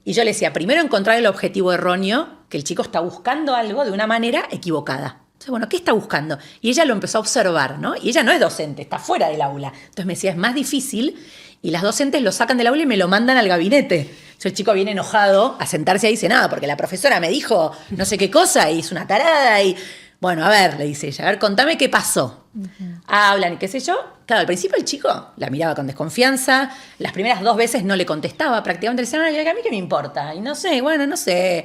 Speaker 2: Y yo le decía, primero encontrar el objetivo erróneo, que el chico está buscando algo de una manera equivocada. Entonces, bueno, ¿qué está buscando? Y ella lo empezó a observar, ¿no? Y ella no es docente, está fuera del aula. Entonces me decía, es más difícil, y las docentes lo sacan del aula y me lo mandan al gabinete. Entonces el chico viene enojado a sentarse ahí y dice, nada, porque la profesora me dijo no sé qué cosa y es una tarada y... Bueno, a ver, le dice ella, a ver, contame qué pasó. Hablan y qué sé yo. Claro, al principio el chico la miraba con desconfianza, las primeras 2 veces no le contestaba, prácticamente le decía, ay, a mí qué me importa, y no sé, bueno, no sé.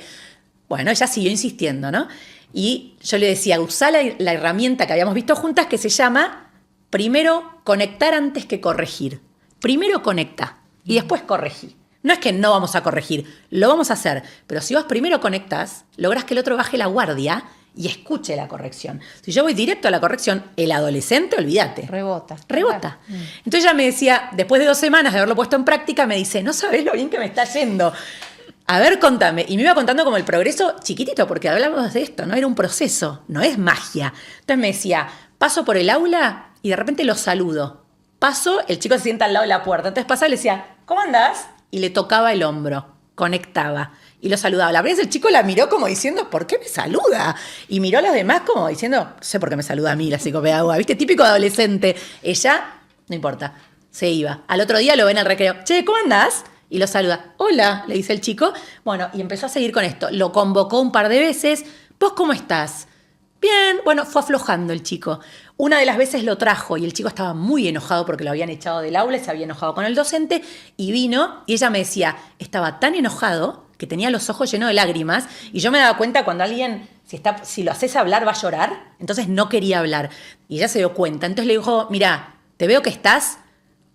Speaker 2: Bueno, ella siguió insistiendo, ¿no? Y yo le decía, usá la herramienta que habíamos visto juntas que se llama, primero conectar antes que corregir. Primero conecta y después corregí. No es que no vamos a corregir, lo vamos a hacer, pero si vos primero conectás, lográs que el otro baje la guardia y escuche la corrección. Si yo voy directo a la corrección, el adolescente, olvídate.
Speaker 1: Rebota.
Speaker 2: Entonces ella me decía, después de 2 semanas de haberlo puesto en práctica, me dice, no sabés lo bien que me está yendo. A ver, contame. Y me iba contando como el progreso chiquitito, porque hablamos de esto, ¿no? Era un proceso, no es magia. Entonces me decía, paso por el aula y de repente lo saludo. Paso, el chico se sienta al lado de la puerta. Entonces pasaba y le decía, ¿cómo andás? Y le tocaba el hombro, conectaba. Y lo saludaba. La verdad es el chico la miró como diciendo, ¿por qué me saluda? Y miró a los demás como diciendo, no sé por qué me saluda a mí la psicopedagoga. ¿Viste? Típico adolescente. Ella, no importa, se iba. Al otro día lo ven en el recreo. Che, ¿cómo andás? Y lo saluda. Hola, le dice el chico. Bueno, y empezó a seguir con esto. Lo convocó un par de veces. ¿Vos cómo estás? Bien. Bueno, fue aflojando el chico. Una de las veces lo trajo y el chico estaba muy enojado porque lo habían echado del aula y se había enojado con el docente. Y vino y ella me decía, estaba tan enojado que tenía los ojos llenos de lágrimas, y yo me daba cuenta cuando alguien, si lo haces hablar, va a llorar, entonces no quería hablar. Y ella se dio cuenta. Entonces le dijo, mira, te veo que estás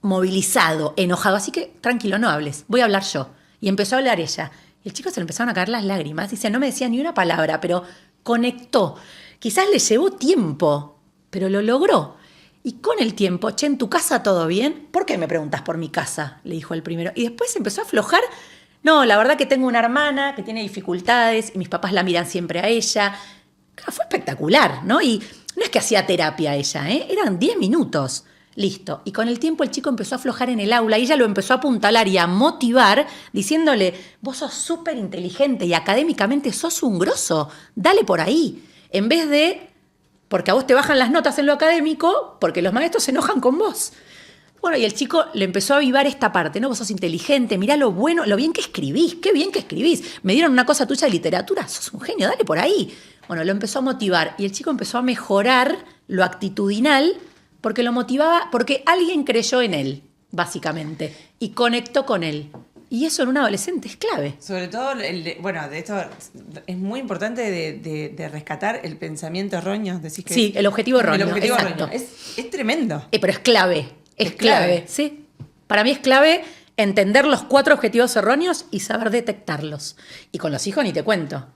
Speaker 2: movilizado, enojado, así que tranquilo, no hables, voy a hablar yo. Y empezó a hablar ella. Y el chico se le empezaron a caer las lágrimas, dice, no me decía ni una palabra, pero conectó. Quizás le llevó tiempo, pero lo logró. Y con el tiempo, che, ¿en tu casa todo bien? ¿Por qué me preguntas por mi casa? Le dijo el primero. Y después empezó a aflojar. No, la verdad que tengo una hermana que tiene dificultades y mis papás la miran siempre a ella. Claro, fue espectacular, ¿no? Y no es que hacía terapia ella, eran 10 minutos. Listo. Y con el tiempo el chico empezó a aflojar en el aula y ella lo empezó a apuntalar y a motivar diciéndole, vos sos súper inteligente y académicamente sos un grosso, dale por ahí. En vez de, porque a vos te bajan las notas en lo académico, porque los maestros se enojan con vos. Bueno, y el chico le empezó a avivar esta parte, ¿no? Vos sos inteligente, mirá lo bueno, lo bien que escribís, qué bien que escribís. Me dieron una cosa tuya de literatura, sos un genio, dale por ahí. Bueno, lo empezó a motivar y el chico empezó a mejorar lo actitudinal porque lo motivaba, porque alguien creyó en él, básicamente, y conectó con él. Y eso en un adolescente es clave.
Speaker 4: Sobre todo, de esto es muy importante de rescatar el pensamiento erróneo. Decís que
Speaker 2: Sí, el objetivo erróneo.
Speaker 4: El objetivo
Speaker 2: exacto.
Speaker 4: erróneo. Es tremendo.
Speaker 2: Pero es clave,
Speaker 4: Es clave.
Speaker 2: sí. Para mí es clave entender los 4 objetivos erróneos y saber detectarlos. Y con los hijos ni te cuento.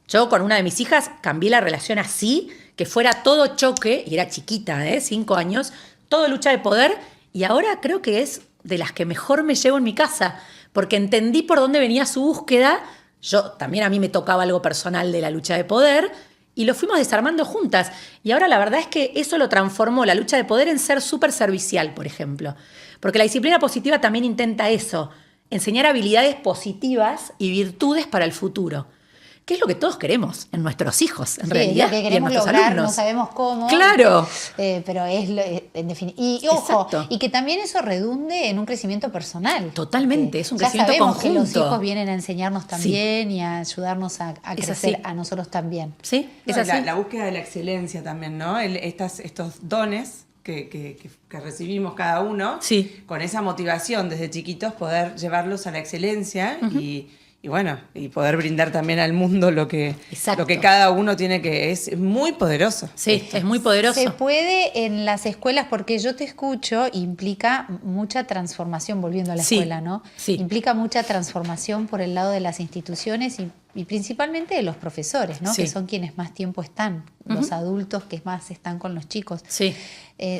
Speaker 2: Yo con una de mis hijas cambié la relación así, que fuera todo choque, y era chiquita, 5 años, todo lucha de poder, y ahora creo que es de las que mejor me llevo en mi casa, porque entendí por dónde venía su búsqueda. Yo también, a mí me tocaba algo personal de la lucha de poder, y lo fuimos desarmando juntas. Y ahora la verdad es que eso lo transformó la lucha de poder en ser súper servicial, por ejemplo. Porque la disciplina positiva también intenta eso, enseñar habilidades positivas y virtudes para el futuro. ¿Qué es lo que todos queremos en nuestros hijos, en realidad?
Speaker 1: Es lo que
Speaker 2: y en
Speaker 1: queremos
Speaker 2: nuestros
Speaker 1: lograr,
Speaker 2: alumnos.
Speaker 1: no sabemos cómo.
Speaker 2: claro.
Speaker 1: Pero es en definitiva. Y ojo,
Speaker 2: Exacto.
Speaker 1: y que también eso redunde en un crecimiento personal.
Speaker 2: Totalmente, es un
Speaker 1: Ya
Speaker 2: crecimiento
Speaker 1: sabemos que los
Speaker 2: conjunto.
Speaker 1: hijos vienen a enseñarnos también y a ayudarnos a
Speaker 2: Es
Speaker 1: crecer
Speaker 2: así.
Speaker 1: a nosotros también.
Speaker 2: ¿Sí? Es
Speaker 4: No,
Speaker 2: así.
Speaker 4: la búsqueda de la excelencia también, ¿no? Estos dones que recibimos cada uno,
Speaker 2: Sí.
Speaker 4: con esa motivación desde chiquitos, poder llevarlos a la excelencia y bueno, y poder brindar también al mundo lo que
Speaker 2: Exacto.
Speaker 4: cada uno tiene que... Es muy poderoso.
Speaker 2: Sí, es muy poderoso.
Speaker 1: Se puede en las escuelas, porque yo te escucho, implica mucha transformación, volviendo a la
Speaker 2: Sí,
Speaker 1: escuela, ¿no?
Speaker 2: sí.
Speaker 1: Implica mucha transformación por el lado de las instituciones y principalmente de los profesores, ¿no?
Speaker 2: Sí.
Speaker 1: Que son quienes más tiempo están, los adultos que más están con los chicos.
Speaker 2: Sí.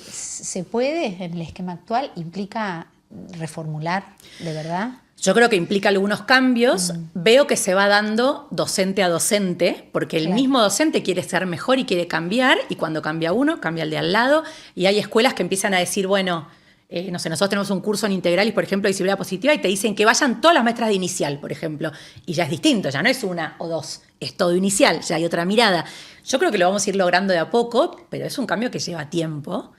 Speaker 1: ¿Se puede en el esquema actual? ¿Implica reformular, de verdad?
Speaker 2: Yo creo que implica algunos cambios. Veo que se va dando docente a docente, porque el
Speaker 1: Claro.
Speaker 2: mismo docente quiere ser mejor y quiere cambiar, y cuando cambia uno, cambia el de al lado. Y hay escuelas que empiezan a decir, bueno, no sé, nosotros tenemos un curso en Integralis, por ejemplo, de disciplina positiva, y te dicen que vayan todas las maestras de inicial, por ejemplo. Y ya es distinto, ya no es una o dos, es todo inicial, ya hay otra mirada. Yo creo que lo vamos a ir logrando de a poco, pero es un cambio que lleva tiempo.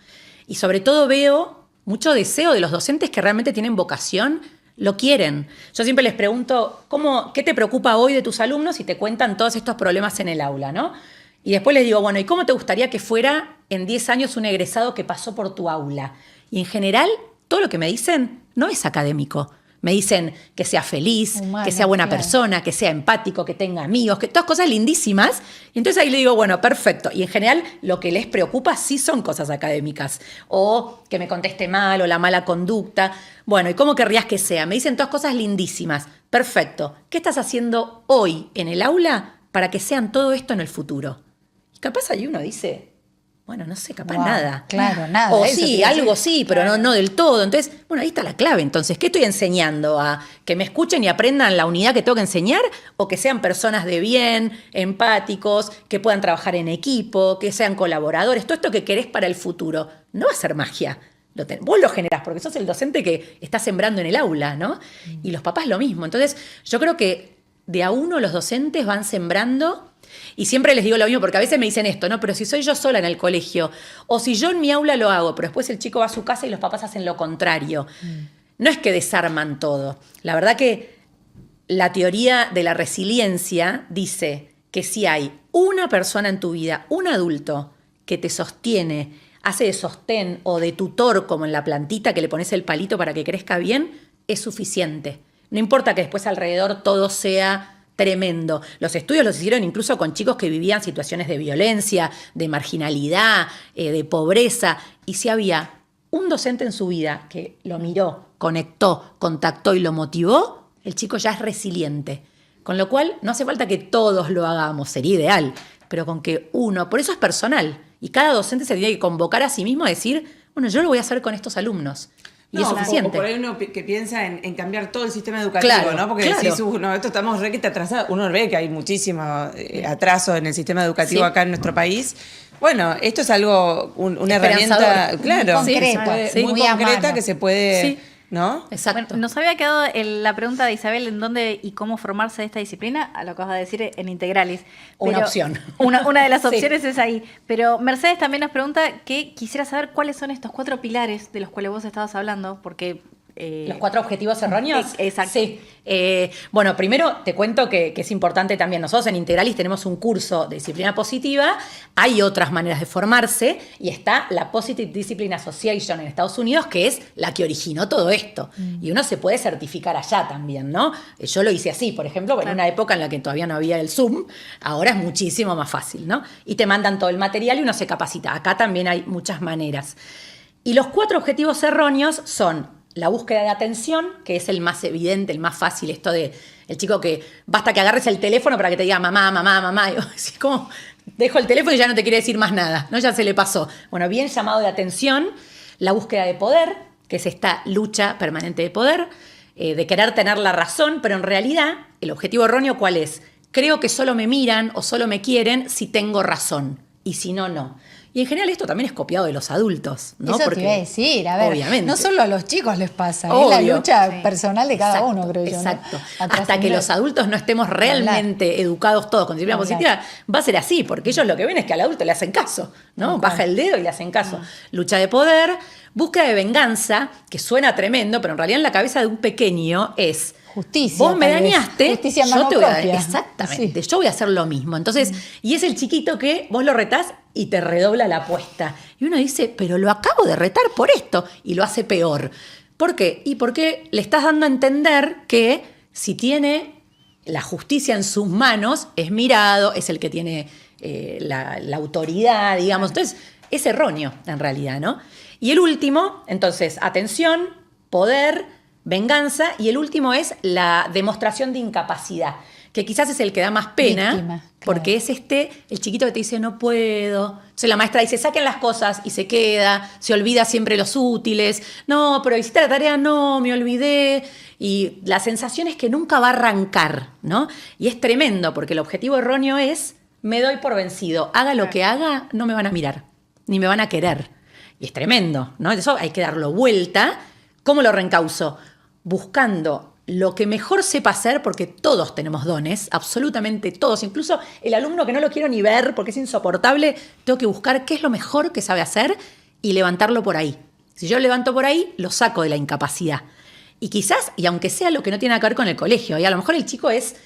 Speaker 2: Y sobre todo veo mucho deseo de los docentes que realmente tienen vocación, lo quieren. Yo siempre les pregunto, ¿qué te preocupa hoy de tus alumnos? Y te cuentan todos estos problemas en el aula, ¿no? Y después les digo, bueno, ¿y cómo te gustaría que fuera en 10 años un egresado que pasó por tu aula? Y en general, todo lo que me dicen no es académico. Me dicen que sea feliz,
Speaker 1: Humano,
Speaker 2: que sea buena
Speaker 1: claro.
Speaker 2: persona, que sea empático, que tenga amigos, que todas cosas lindísimas. Y entonces ahí le digo, bueno, perfecto. Y en general lo que les preocupa sí son cosas académicas. O que me conteste mal, o la mala conducta. Bueno, ¿y cómo querrías que sea? Me dicen todas cosas lindísimas. Perfecto. ¿Qué estás haciendo hoy en el aula para que sean todo esto en el futuro? Y capaz ahí uno dice, bueno, no sé, capaz
Speaker 1: Wow,
Speaker 2: nada.
Speaker 1: claro, nada,
Speaker 2: O
Speaker 1: eso te
Speaker 2: sí,
Speaker 1: iba a
Speaker 2: algo
Speaker 1: decir.
Speaker 2: sí, pero no del todo. Entonces, bueno, ahí está la clave. Entonces, ¿qué estoy enseñando? ¿A que me escuchen y aprendan la unidad que tengo que enseñar? ¿O que sean personas de bien, empáticos, que puedan trabajar en equipo, que sean colaboradores? Todo esto que querés para el futuro. No va a ser magia. Vos lo generás porque sos el docente que está sembrando en el aula, ¿no? Y los papás lo mismo. Entonces, yo creo que de a uno los docentes van sembrando. Y siempre les digo lo mismo, porque a veces me dicen esto, ¿no? Pero si soy yo sola en el colegio, o si yo en mi aula lo hago, pero después el chico va a su casa y los papás hacen lo contrario. No es que desarman todo. La verdad que la teoría de la resiliencia dice que si hay una persona en tu vida, un adulto, que te sostiene, hace de sostén o de tutor, como en la plantita que le pones el palito para que crezca bien, es suficiente. No importa que después alrededor todo sea tremendo. Los estudios los hicieron incluso con chicos que vivían situaciones de violencia, de marginalidad, de pobreza. Y si había un docente en su vida que lo miró, conectó, contactó y lo motivó, el chico ya es resiliente. Con lo cual no hace falta que todos lo hagamos, sería ideal, pero con que uno, por eso es personal. Y cada docente se tiene que convocar a sí mismo a decir, bueno, yo lo voy a hacer con estos alumnos. y es suficiente.
Speaker 4: O por ahí uno que piensa en cambiar todo el sistema educativo,
Speaker 2: Claro,
Speaker 4: ¿no? Porque
Speaker 2: claro.
Speaker 4: decís, no, esto estamos requete atrasados. Uno ve que hay muchísimo atraso en el sistema educativo
Speaker 2: Sí.
Speaker 4: acá en nuestro país. Bueno, esto es algo, una
Speaker 2: Esperanzador.
Speaker 4: herramienta, claro,
Speaker 1: Muy concreta,
Speaker 4: se puede-
Speaker 1: sí.
Speaker 4: muy
Speaker 1: Muy a
Speaker 4: concreta
Speaker 1: mano.
Speaker 4: que se puede,
Speaker 2: Sí.
Speaker 4: ¿no?
Speaker 2: Exacto.
Speaker 3: Bueno, nos había quedado la pregunta de Isabel en dónde y cómo formarse de esta disciplina, a lo que vas a decir en Integralis.
Speaker 2: Una
Speaker 3: Pero
Speaker 2: opción.
Speaker 3: Una de las
Speaker 2: Sí.
Speaker 3: opciones es ahí. Pero Mercedes también nos pregunta que quisiera saber cuáles son estos 4 pilares de los cuales vos estabas hablando, porque...
Speaker 2: ¿Los 4 objetivos erróneos?
Speaker 3: Exacto.
Speaker 2: Sí. Bueno, primero te cuento que es importante también. Nosotros en Integralis tenemos un curso de disciplina positiva. Hay otras maneras de formarse y está la Positive Discipline Association en Estados Unidos, que es la que originó todo esto. Y uno se puede certificar allá también, ¿no? Yo lo hice así, por ejemplo, en una época en la que todavía no había el Zoom. Ahora es muchísimo más fácil, ¿no? Y te mandan todo el material y uno se capacita. Acá también hay muchas maneras. Y los 4 objetivos erróneos son la búsqueda de atención, que es el más evidente, el más fácil, esto de el chico que basta que agarres el teléfono para que te diga mamá, mamá, mamá. Y así como dejo el teléfono y ya no te quiere decir más nada, ¿no? Ya se le pasó. Bueno, bien llamado de atención, la búsqueda de poder, que es esta lucha permanente de poder, de querer tener la razón, pero en realidad el objetivo erróneo, ¿cuál es? Creo que solo me miran o solo me quieren si tengo razón, y si no, no. Y en general esto también es copiado de los adultos, ¿no?
Speaker 1: Eso te iba a decir, a ver,
Speaker 2: obviamente.
Speaker 1: no solo a los chicos les pasa, es
Speaker 2: Obvio.
Speaker 1: la lucha
Speaker 3: Sí.
Speaker 1: personal de cada
Speaker 2: Exacto,
Speaker 1: uno, creo yo. ¿no?
Speaker 2: Exacto.
Speaker 1: A
Speaker 2: Hasta que
Speaker 1: trascender.
Speaker 2: los adultos no estemos realmente educados todos con disciplina
Speaker 1: Hablar.
Speaker 2: positiva, va a ser así, porque ellos lo que ven es que al adulto le hacen caso, ¿no?
Speaker 1: Tal cual.
Speaker 2: Baja el dedo y le hacen caso. Lucha de poder, búsqueda de venganza, que suena tremendo, pero en realidad en la cabeza de un pequeño es...
Speaker 1: Justicia,
Speaker 2: Vos me
Speaker 1: tal vez.
Speaker 2: dañaste,
Speaker 1: Justicia en
Speaker 2: yo
Speaker 1: mano
Speaker 2: te voy a
Speaker 1: propia.
Speaker 2: exactamente,
Speaker 1: Sí.
Speaker 2: yo voy a hacer lo mismo. Entonces, y es el chiquito que vos lo retás y te redobla la apuesta. Y uno dice, pero lo acabo de retar por esto, y lo hace peor. ¿Por qué? Y porque le estás dando a entender que si tiene la justicia en sus manos, es mirado, es el que tiene la autoridad, digamos. Entonces, es erróneo en realidad, ¿no? Y el último, entonces, atención, poder, venganza, y el último es la demostración de incapacidad, que quizás es el que da más pena,
Speaker 1: Víctima, claro.
Speaker 2: porque es el chiquito que te dice no puedo. Entonces la maestra dice saquen las cosas y se queda, se olvida siempre los útiles, no, pero hiciste la tarea, no, me olvidé. Y la sensación es que nunca va a arrancar, ¿no? Y es tremendo, porque el objetivo erróneo es me doy por vencido, haga lo que haga, no me van a mirar, ni me van a querer. Y es tremendo, ¿no? Eso hay que darlo vuelta. ¿Cómo lo reencauzo? Buscando lo que mejor sepa hacer, porque todos tenemos dones, absolutamente todos, incluso el alumno que no lo quiero ni ver porque es insoportable, tengo que buscar qué es lo mejor que sabe hacer y levantarlo por ahí. Si yo lo levanto por ahí, lo saco de la incapacidad. Y quizás, y aunque sea lo que no tiene nada que ver con el colegio, y a lo mejor el chico es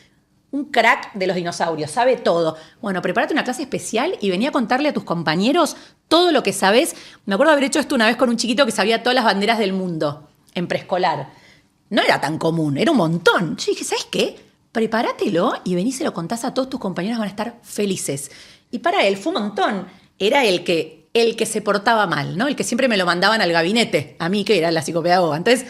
Speaker 2: un crack de los dinosaurios, sabe todo. Bueno, prepárate una clase especial y vení a contarle a tus compañeros todo lo que sabes. Me acuerdo haber hecho esto una vez con un chiquito que sabía todas las banderas del mundo en preescolar. No era tan común, era un montón. Yo dije, ¿sabes qué? Prepáratelo y vení y se lo contás a todos tus compañeros, van a estar felices. Y para él fue un montón. Era el que se portaba mal, ¿no? El que siempre me lo mandaban al gabinete, a mí que era la psicopedagoga. Entonces,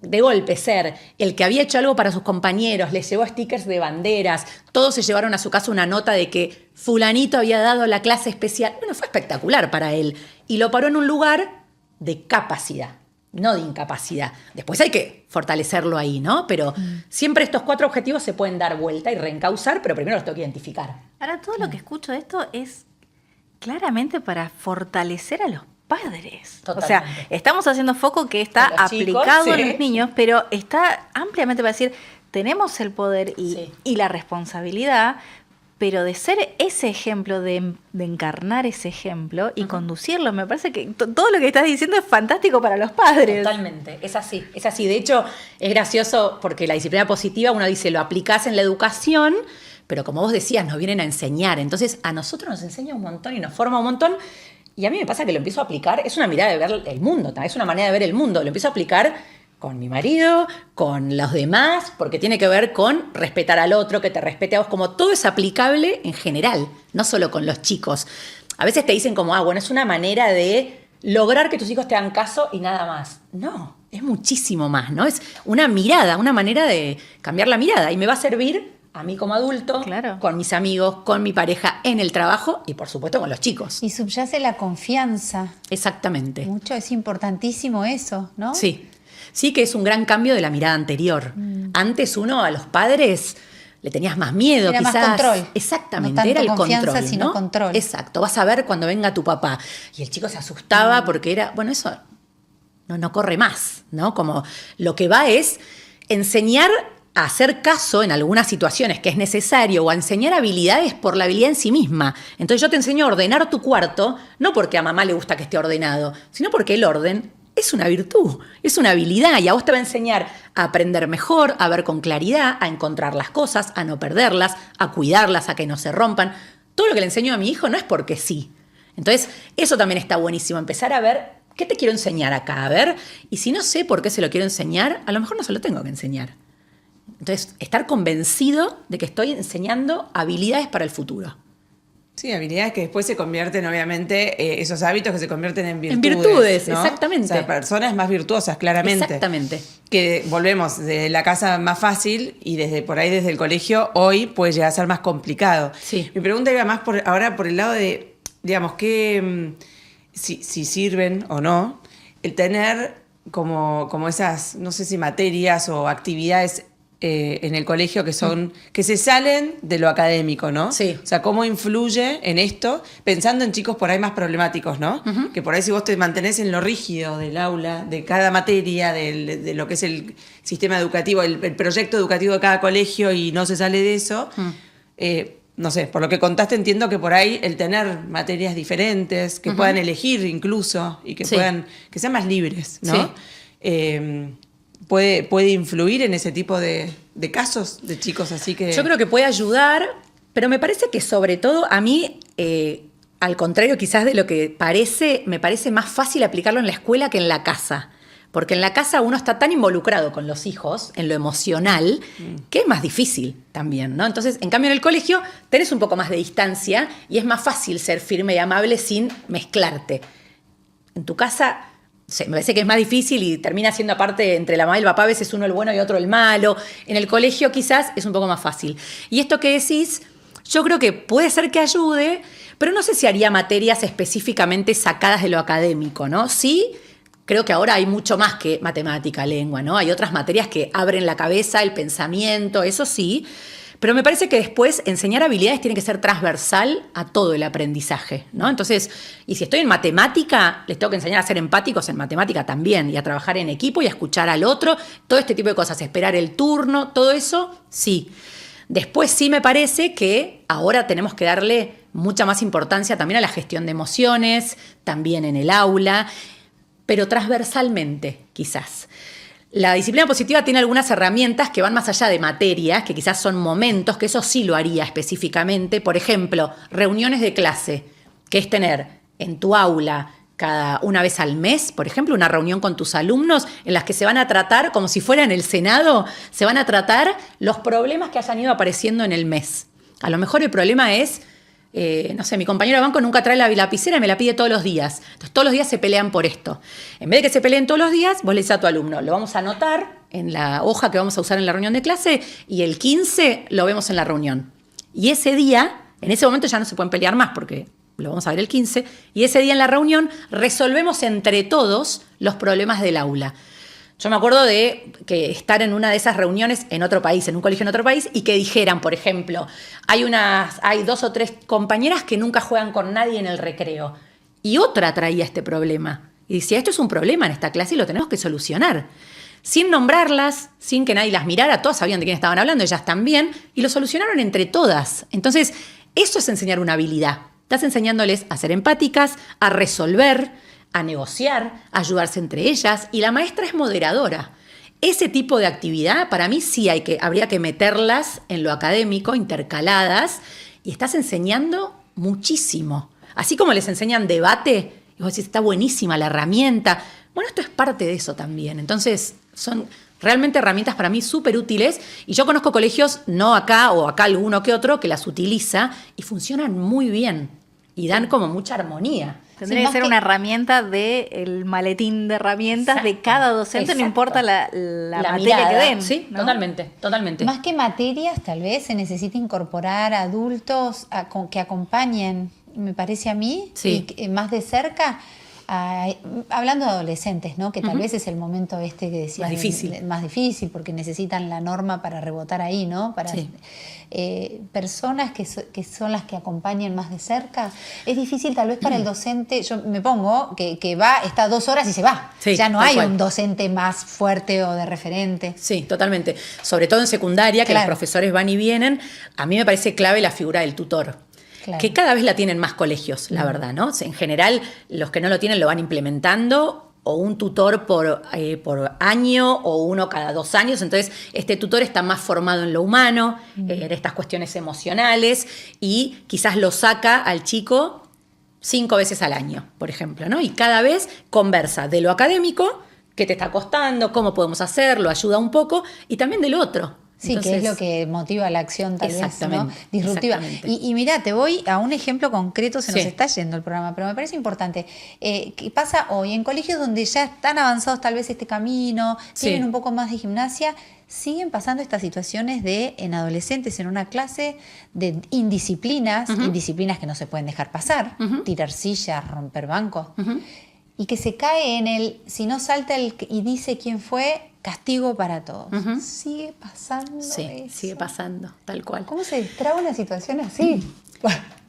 Speaker 2: de golpe ser el que había hecho algo para sus compañeros, les llevó stickers de banderas, todos se llevaron a su casa una nota de que fulanito había dado la clase especial. Bueno, fue espectacular para él. Y lo paró en un lugar de capacidad, no de incapacidad. Después hay que fortalecerlo ahí, ¿no? Pero siempre estos 4 objetivos se pueden dar vuelta y reencauzar, pero primero los tengo que identificar.
Speaker 3: Ahora, todo lo que escucho de esto es claramente para fortalecer a los padres.
Speaker 2: Totalmente.
Speaker 3: O sea, estamos haciendo foco que está
Speaker 2: En los chicos,
Speaker 3: aplicado
Speaker 2: sí.
Speaker 3: en los niños, pero está ampliamente para decir, tenemos el poder
Speaker 2: Sí.
Speaker 3: y la responsabilidad, pero de ser ese ejemplo, de encarnar ese ejemplo y conducirlo, me parece que todo lo que estás diciendo es fantástico para los padres.
Speaker 2: Totalmente, es así, es así. De hecho, es gracioso porque la disciplina positiva, uno dice, lo aplicás en la educación, pero como vos decías, nos vienen a enseñar. Entonces, a nosotros nos enseña un montón y nos forma un montón. Y a mí me pasa que lo empiezo a aplicar, es una mirada de ver el mundo, es una manera de ver el mundo. Lo empiezo a aplicar con mi marido, con los demás, porque tiene que ver con respetar al otro, que te respete a vos, como todo es aplicable en general, no solo con los chicos. A veces te dicen como, bueno, es una manera de lograr que tus hijos te hagan caso y nada más. No, es muchísimo más, ¿no? Es una mirada, una manera de cambiar la mirada y me va a servir a mí como adulto,
Speaker 3: Claro.
Speaker 2: con mis amigos, con mi pareja, en el trabajo y por supuesto con los chicos.
Speaker 1: Y subyace la confianza.
Speaker 2: Exactamente.
Speaker 1: Mucho, es importantísimo eso, ¿no?
Speaker 2: Sí, sí que es un gran cambio de la mirada anterior. Antes uno a los padres le tenías más miedo,
Speaker 1: Era más
Speaker 2: quizás.
Speaker 1: control.
Speaker 2: Exactamente,
Speaker 1: No tanto
Speaker 2: era el
Speaker 1: confianza,
Speaker 2: control,
Speaker 1: sino
Speaker 2: ¿no?
Speaker 1: control.
Speaker 2: Exacto, vas a ver cuando venga tu papá. Y el chico se asustaba porque era, bueno, eso no corre más, ¿no? Como lo que va es enseñar a hacer caso en algunas situaciones que es necesario o a enseñar habilidades por la habilidad en sí misma. Entonces yo te enseño a ordenar tu cuarto, no porque a mamá le gusta que esté ordenado, sino porque el orden es una virtud, es una habilidad y a vos te va a enseñar a aprender mejor, a ver con claridad, a encontrar las cosas, a no perderlas, a cuidarlas, a que no se rompan. Todo lo que le enseño a mi hijo no es porque sí. Entonces eso también está buenísimo, empezar a ver qué te quiero enseñar acá, a ver, y si no sé por qué se lo quiero enseñar, a lo mejor no se lo tengo que enseñar. Entonces, estar convencido de que estoy enseñando habilidades para el futuro.
Speaker 4: Sí, habilidades que después se convierten, obviamente, esos hábitos que se convierten en virtudes.
Speaker 2: En virtudes,
Speaker 4: ¿no?
Speaker 2: exactamente.
Speaker 4: O sea, personas más virtuosas, claramente.
Speaker 2: Exactamente.
Speaker 4: Que volvemos de la casa más fácil y desde el colegio, hoy puede llegar a ser más complicado.
Speaker 2: Sí.
Speaker 4: Mi pregunta iba más ahora por el lado de, digamos, si sirven o no, el tener como esas, no sé si materias o actividades en el colegio que se salen de lo académico, ¿no?
Speaker 2: Sí.
Speaker 4: O sea, cómo influye en esto, pensando en chicos por ahí más problemáticos, ¿no? Que por ahí si vos te mantenés en lo rígido del aula, de cada materia, de lo que es el sistema educativo, el proyecto educativo de cada colegio y no se sale de eso, no sé, por lo que contaste entiendo que por ahí el tener materias diferentes, que puedan elegir incluso y que
Speaker 2: Sí.
Speaker 4: que sean más libres, ¿no?
Speaker 2: Sí.
Speaker 4: Puede influir en ese tipo de casos de chicos así que...
Speaker 2: Yo creo que puede ayudar, pero me parece que sobre todo a mí, al contrario quizás de lo que parece, me parece más fácil aplicarlo en la escuela que en la casa. Porque en la casa uno está tan involucrado con los hijos, en lo emocional, que es más difícil también, ¿no? Entonces, en cambio en el colegio tenés un poco más de distancia y es más fácil ser firme y amable sin mezclarte. En tu casa... me parece que es más difícil y termina siendo aparte entre la mamá y el papá, a veces uno el bueno y otro el malo. En el colegio quizás es un poco más fácil. Y esto que decís, yo creo que puede ser que ayude, pero no sé si haría materias específicamente sacadas de lo académico, ¿no? Sí, creo que ahora hay mucho más que matemática, lengua, ¿no? Hay otras materias que abren la cabeza, el pensamiento, eso sí. Pero me parece que después enseñar habilidades tiene que ser transversal a todo el aprendizaje, ¿no? Entonces, y si estoy en matemática, les tengo que enseñar a ser empáticos en matemática también, y a trabajar en equipo y a escuchar al otro, todo este tipo de cosas, esperar el turno, todo eso, sí. Después sí me parece que ahora tenemos que darle mucha más importancia también a la gestión de emociones, también en el aula, pero transversalmente, quizás. La disciplina positiva tiene algunas herramientas que van más allá de materias, que quizás son momentos, que eso sí lo haría específicamente. Por ejemplo, reuniones de clase, que es tener en tu aula una vez al mes, por ejemplo, una reunión con tus alumnos en las que se van a tratar, como si fuera en el Senado, se van a tratar los problemas que hayan ido apareciendo en el mes. A lo mejor el problema es... no sé, mi compañero de banco nunca trae la lapicera y me la pide todos los días. Entonces, todos los días se pelean por esto. En vez de que se peleen todos los días, vos le dices a tu alumno, lo vamos a anotar en la hoja que vamos a usar en la reunión de clase y el 15 lo vemos en la reunión. Y ese día, en ese momento ya no se pueden pelear más porque lo vamos a ver el 15, y ese día en la reunión resolvemos entre todos los problemas del aula. Yo me acuerdo de que estar en una de esas reuniones en otro país, en un colegio en otro país, y que dijeran, por ejemplo, hay 2 o 3 compañeras que nunca juegan con nadie en el recreo. Y otra traía este problema. Y decía, esto es un problema en esta clase y lo tenemos que solucionar. Sin nombrarlas, sin que nadie las mirara, todas sabían de quién estaban hablando, ellas también, y lo solucionaron entre todas. Entonces, eso es enseñar una habilidad. Estás enseñándoles a ser empáticas, a resolver, a negociar, a ayudarse entre ellas, y la maestra es moderadora. Ese tipo de actividad, para mí sí habría que meterlas en lo académico, intercaladas, y estás enseñando muchísimo. Así como les enseñan debate, y vos decís, está buenísima la herramienta. Bueno, esto es parte de eso también. Entonces, son realmente herramientas para mí súper útiles, y yo conozco colegios, no acá o acá alguno que otro, que las utiliza y funcionan muy bien, y dan como mucha armonía.
Speaker 3: Tendría
Speaker 1: Sí,
Speaker 3: que
Speaker 1: más
Speaker 3: ser
Speaker 1: que-
Speaker 3: una herramienta del maletín de herramientas de cada docente,
Speaker 2: Exacto.
Speaker 3: no importa la materia
Speaker 2: mirada,
Speaker 3: que den.
Speaker 2: Sí,
Speaker 3: ¿no?
Speaker 2: totalmente.
Speaker 1: Más que materias, tal vez se necesita incorporar adultos que acompañen, me parece a mí,
Speaker 2: Sí.
Speaker 1: y más de cerca, hablando de adolescentes, ¿no? Que tal vez es el momento que decías,
Speaker 2: Más difícil.
Speaker 1: porque necesitan la norma para rebotar ahí, ¿no? Para
Speaker 2: Sí.
Speaker 1: personas que son las que acompañan más de cerca. Es difícil tal vez para el docente, yo me pongo, que va, está 2 horas y se va.
Speaker 2: Sí,
Speaker 1: Ya no
Speaker 2: tal
Speaker 1: hay
Speaker 2: cual.
Speaker 1: un docente más fuerte o de referente.
Speaker 2: Sí, totalmente. Sobre todo en secundaria, que
Speaker 1: Claro.
Speaker 2: los profesores van y vienen, a mí me parece clave la figura del tutor.
Speaker 1: Claro.
Speaker 2: Que cada vez la tienen más colegios, la verdad, ¿no? En general, los que no lo tienen lo van implementando, o un tutor por año, o uno cada 2 años. Entonces, este tutor está más formado en lo humano, en estas cuestiones emocionales, y quizás lo saca al chico 5 veces al año, por ejemplo, ¿no? Y cada vez conversa de lo académico, qué te está costando, cómo podemos hacerlo, ayuda un poco, y también del otro.
Speaker 1: Sí, que es lo que motiva la acción tal vez, ¿no?
Speaker 2: Exactamente,
Speaker 1: Disruptiva.
Speaker 2: exactamente.
Speaker 1: Y mirá, te voy a un ejemplo concreto, se nos
Speaker 2: Sí.
Speaker 1: está yendo el programa, pero me parece importante. ¿Qué pasa hoy? En colegios donde ya están avanzados tal vez este camino,
Speaker 2: Sí.
Speaker 1: tienen un poco más de gimnasia, siguen pasando estas situaciones en adolescentes en una clase de indisciplinas, indisciplinas que no se pueden dejar pasar, tirar sillas, romper bancos, y que se cae en si no salta y dice quién fue, castigo para todos. Sigue pasando
Speaker 2: Sí,
Speaker 1: eso.
Speaker 2: sigue pasando, tal cual.
Speaker 1: ¿Cómo se destraba una situación así?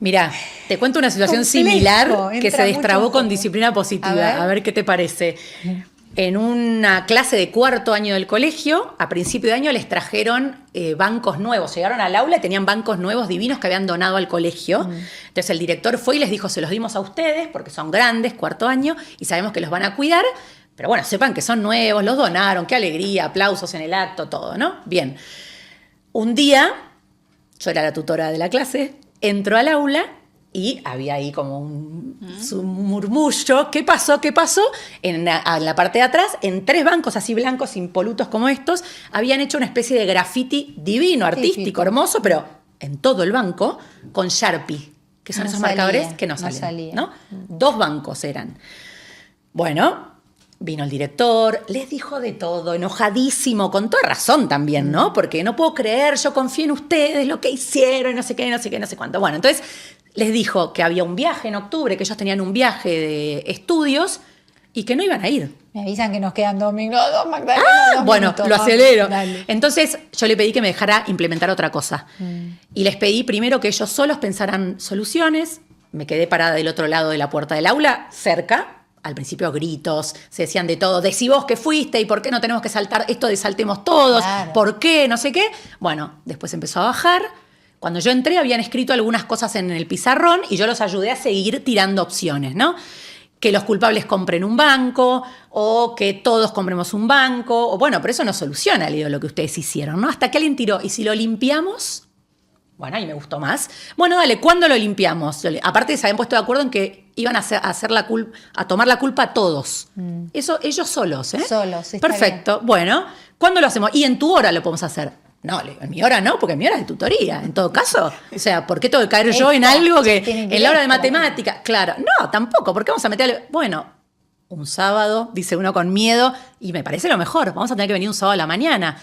Speaker 2: Mirá, te cuento una situación
Speaker 1: Complejo,
Speaker 2: similar que
Speaker 1: entra
Speaker 2: se destrabó
Speaker 1: mucho en
Speaker 2: con
Speaker 1: juego.
Speaker 2: disciplina positiva.
Speaker 1: A ver.
Speaker 2: Qué te parece. En una clase de 4º año del colegio, a principio de año les trajeron bancos nuevos. Llegaron al aula y tenían bancos nuevos divinos que habían donado al colegio. Entonces el director fue y les dijo, se los dimos a ustedes porque son grandes, 4º año, y sabemos que los van a cuidar. Pero bueno, sepan que son nuevos, los donaron, qué alegría, aplausos en el acto, todo, ¿no? Bien. Un día, yo era la tutora de la clase, entro al aula y había ahí como un murmullo. ¿Qué pasó? ¿Qué pasó? En la parte de atrás, en 3 bancos así blancos, impolutos como estos, habían hecho una especie de graffiti divino, artístico,
Speaker 1: Típico.
Speaker 2: hermoso, pero en todo el banco, con Sharpie, que son
Speaker 1: No
Speaker 2: esos
Speaker 1: salía,
Speaker 2: marcadores que no
Speaker 1: no
Speaker 2: salen,
Speaker 1: salía.
Speaker 2: ¿no? 2 bancos eran. Bueno, vino el director, les dijo de todo, enojadísimo, con toda razón también, ¿no? Porque no puedo creer, yo confío en ustedes, lo que hicieron, y no sé qué, no sé qué, no sé cuánto. Bueno, entonces les dijo que había un viaje en octubre, que ellos tenían un viaje de estudios y que no iban a ir.
Speaker 1: Me avisan que nos quedan 2 minutos, Magdalena. 2
Speaker 2: Bueno,
Speaker 1: minutos,
Speaker 2: lo
Speaker 1: vamos,
Speaker 2: acelero.
Speaker 1: dale.
Speaker 2: Entonces yo le pedí que me dejara implementar otra cosa. Y les pedí primero que ellos solos pensaran soluciones. Me quedé parada del otro lado de la puerta del aula, cerca. Al principio gritos, se decían de todo. Decí vos que fuiste y por qué no tenemos que saltar esto de saltemos todos.
Speaker 1: Claro.
Speaker 2: ¿Por qué? No sé qué. Bueno, después empezó a bajar. Cuando yo entré habían escrito algunas cosas en el pizarrón y yo los ayudé a seguir tirando opciones, ¿no? Que los culpables compren un banco o que todos compremos un banco. O bueno, pero eso no soluciona, le digo, lo que ustedes hicieron, ¿no? Hasta que alguien tiró, ¿y si lo limpiamos? Bueno, ahí me gustó más. Bueno, dale, ¿cuándo lo limpiamos? Aparte se habían puesto de acuerdo en que iban a tomar la culpa todos. Eso ellos solos, ¿eh?
Speaker 1: Solos, está
Speaker 2: Perfecto. Bueno, ¿cuándo lo hacemos? Y en tu hora lo podemos hacer. No, en mi hora no, porque en mi hora es de tutoría, en todo caso. O sea, ¿por qué tengo que caer yo en
Speaker 1: Extra,
Speaker 2: algo que
Speaker 1: tienen que
Speaker 2: en la hora de
Speaker 1: extra.
Speaker 2: matemática? Claro, no, tampoco, porque vamos a meterle. Bueno, un sábado, dice uno con miedo, y me parece lo mejor. Vamos a tener que venir un sábado a la mañana.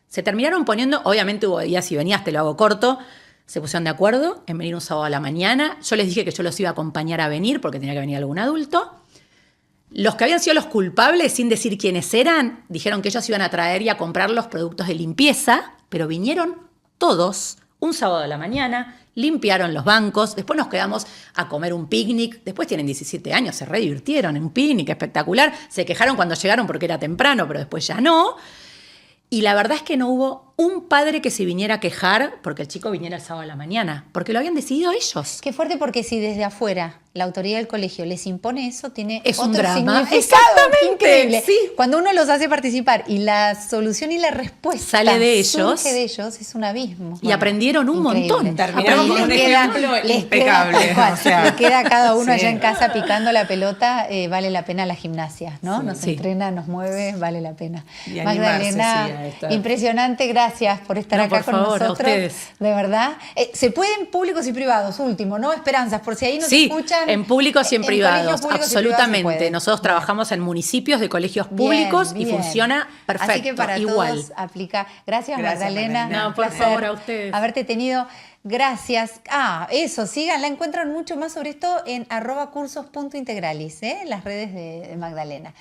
Speaker 2: Se terminaron poniendo, obviamente hubo días, si venías te lo hago corto, se pusieron de acuerdo en venir un sábado a la mañana. Yo les dije que yo los iba a acompañar a venir porque tenía que venir algún adulto. Los que habían sido los culpables, sin decir quiénes eran, dijeron que ellos iban a traer y a comprar los productos de limpieza, pero vinieron todos un sábado a la mañana, limpiaron los bancos, después nos quedamos a comer un picnic, después tienen 17 años, se re divirtieron en un picnic espectacular, se quejaron cuando llegaron porque era temprano, pero después ya no. Y la verdad es que no hubo un padre que se viniera a quejar porque el chico viniera el sábado a la mañana, porque lo habían decidido ellos.
Speaker 1: Qué fuerte, porque si desde afuera la autoridad del colegio les impone eso, tiene
Speaker 2: Es un
Speaker 1: otro
Speaker 2: drama.
Speaker 1: significado.
Speaker 2: Exactamente,
Speaker 1: Increíble.
Speaker 2: sí.
Speaker 1: Cuando uno los hace participar y la solución y la respuesta
Speaker 2: Sale de ellos.
Speaker 1: surge de ellos, es un abismo.
Speaker 2: Y aprendieron un
Speaker 1: increíble.
Speaker 2: montón.
Speaker 4: Terminamos
Speaker 1: Y
Speaker 4: con un
Speaker 1: les queda-
Speaker 4: ejemplo
Speaker 1: les
Speaker 4: impecable,
Speaker 1: queda, tal cual,
Speaker 4: o sea,
Speaker 1: le queda a cada uno
Speaker 4: sí.
Speaker 1: allá en casa picando la pelota, vale la pena la gimnasia, ¿no? Nos
Speaker 2: Sí.
Speaker 1: entrena, nos mueve, vale la pena.
Speaker 4: Y animarse, sí,
Speaker 1: Magdalena,
Speaker 4: a estar.
Speaker 1: impresionante, gracias. gracias por estar
Speaker 2: No,
Speaker 1: acá
Speaker 2: por
Speaker 1: con
Speaker 2: favor, a
Speaker 1: nosotros.
Speaker 2: ustedes.
Speaker 1: De verdad. Se pueden públicos y privados, último, ¿no? Esperanzas, por si ahí nos
Speaker 2: Sí,
Speaker 1: escuchan.
Speaker 2: en públicos y en privados,
Speaker 1: colegios públicos y privados se
Speaker 2: absolutamente.
Speaker 1: puede.
Speaker 2: Nosotros trabajamos en municipios de colegios
Speaker 1: Bien,
Speaker 2: públicos y
Speaker 1: bien.
Speaker 2: funciona perfecto,
Speaker 1: Así que para
Speaker 2: igual.
Speaker 1: todos aplica. Gracias,
Speaker 4: Gracias,
Speaker 1: Magdalena.
Speaker 4: Magdalena.
Speaker 1: Un
Speaker 2: No, por
Speaker 1: placer
Speaker 2: favor, a ustedes.
Speaker 1: haberte tenido. Gracias. Eso, síganla, encuentran mucho más sobre esto en @cursos.integralis, las redes de Magdalena.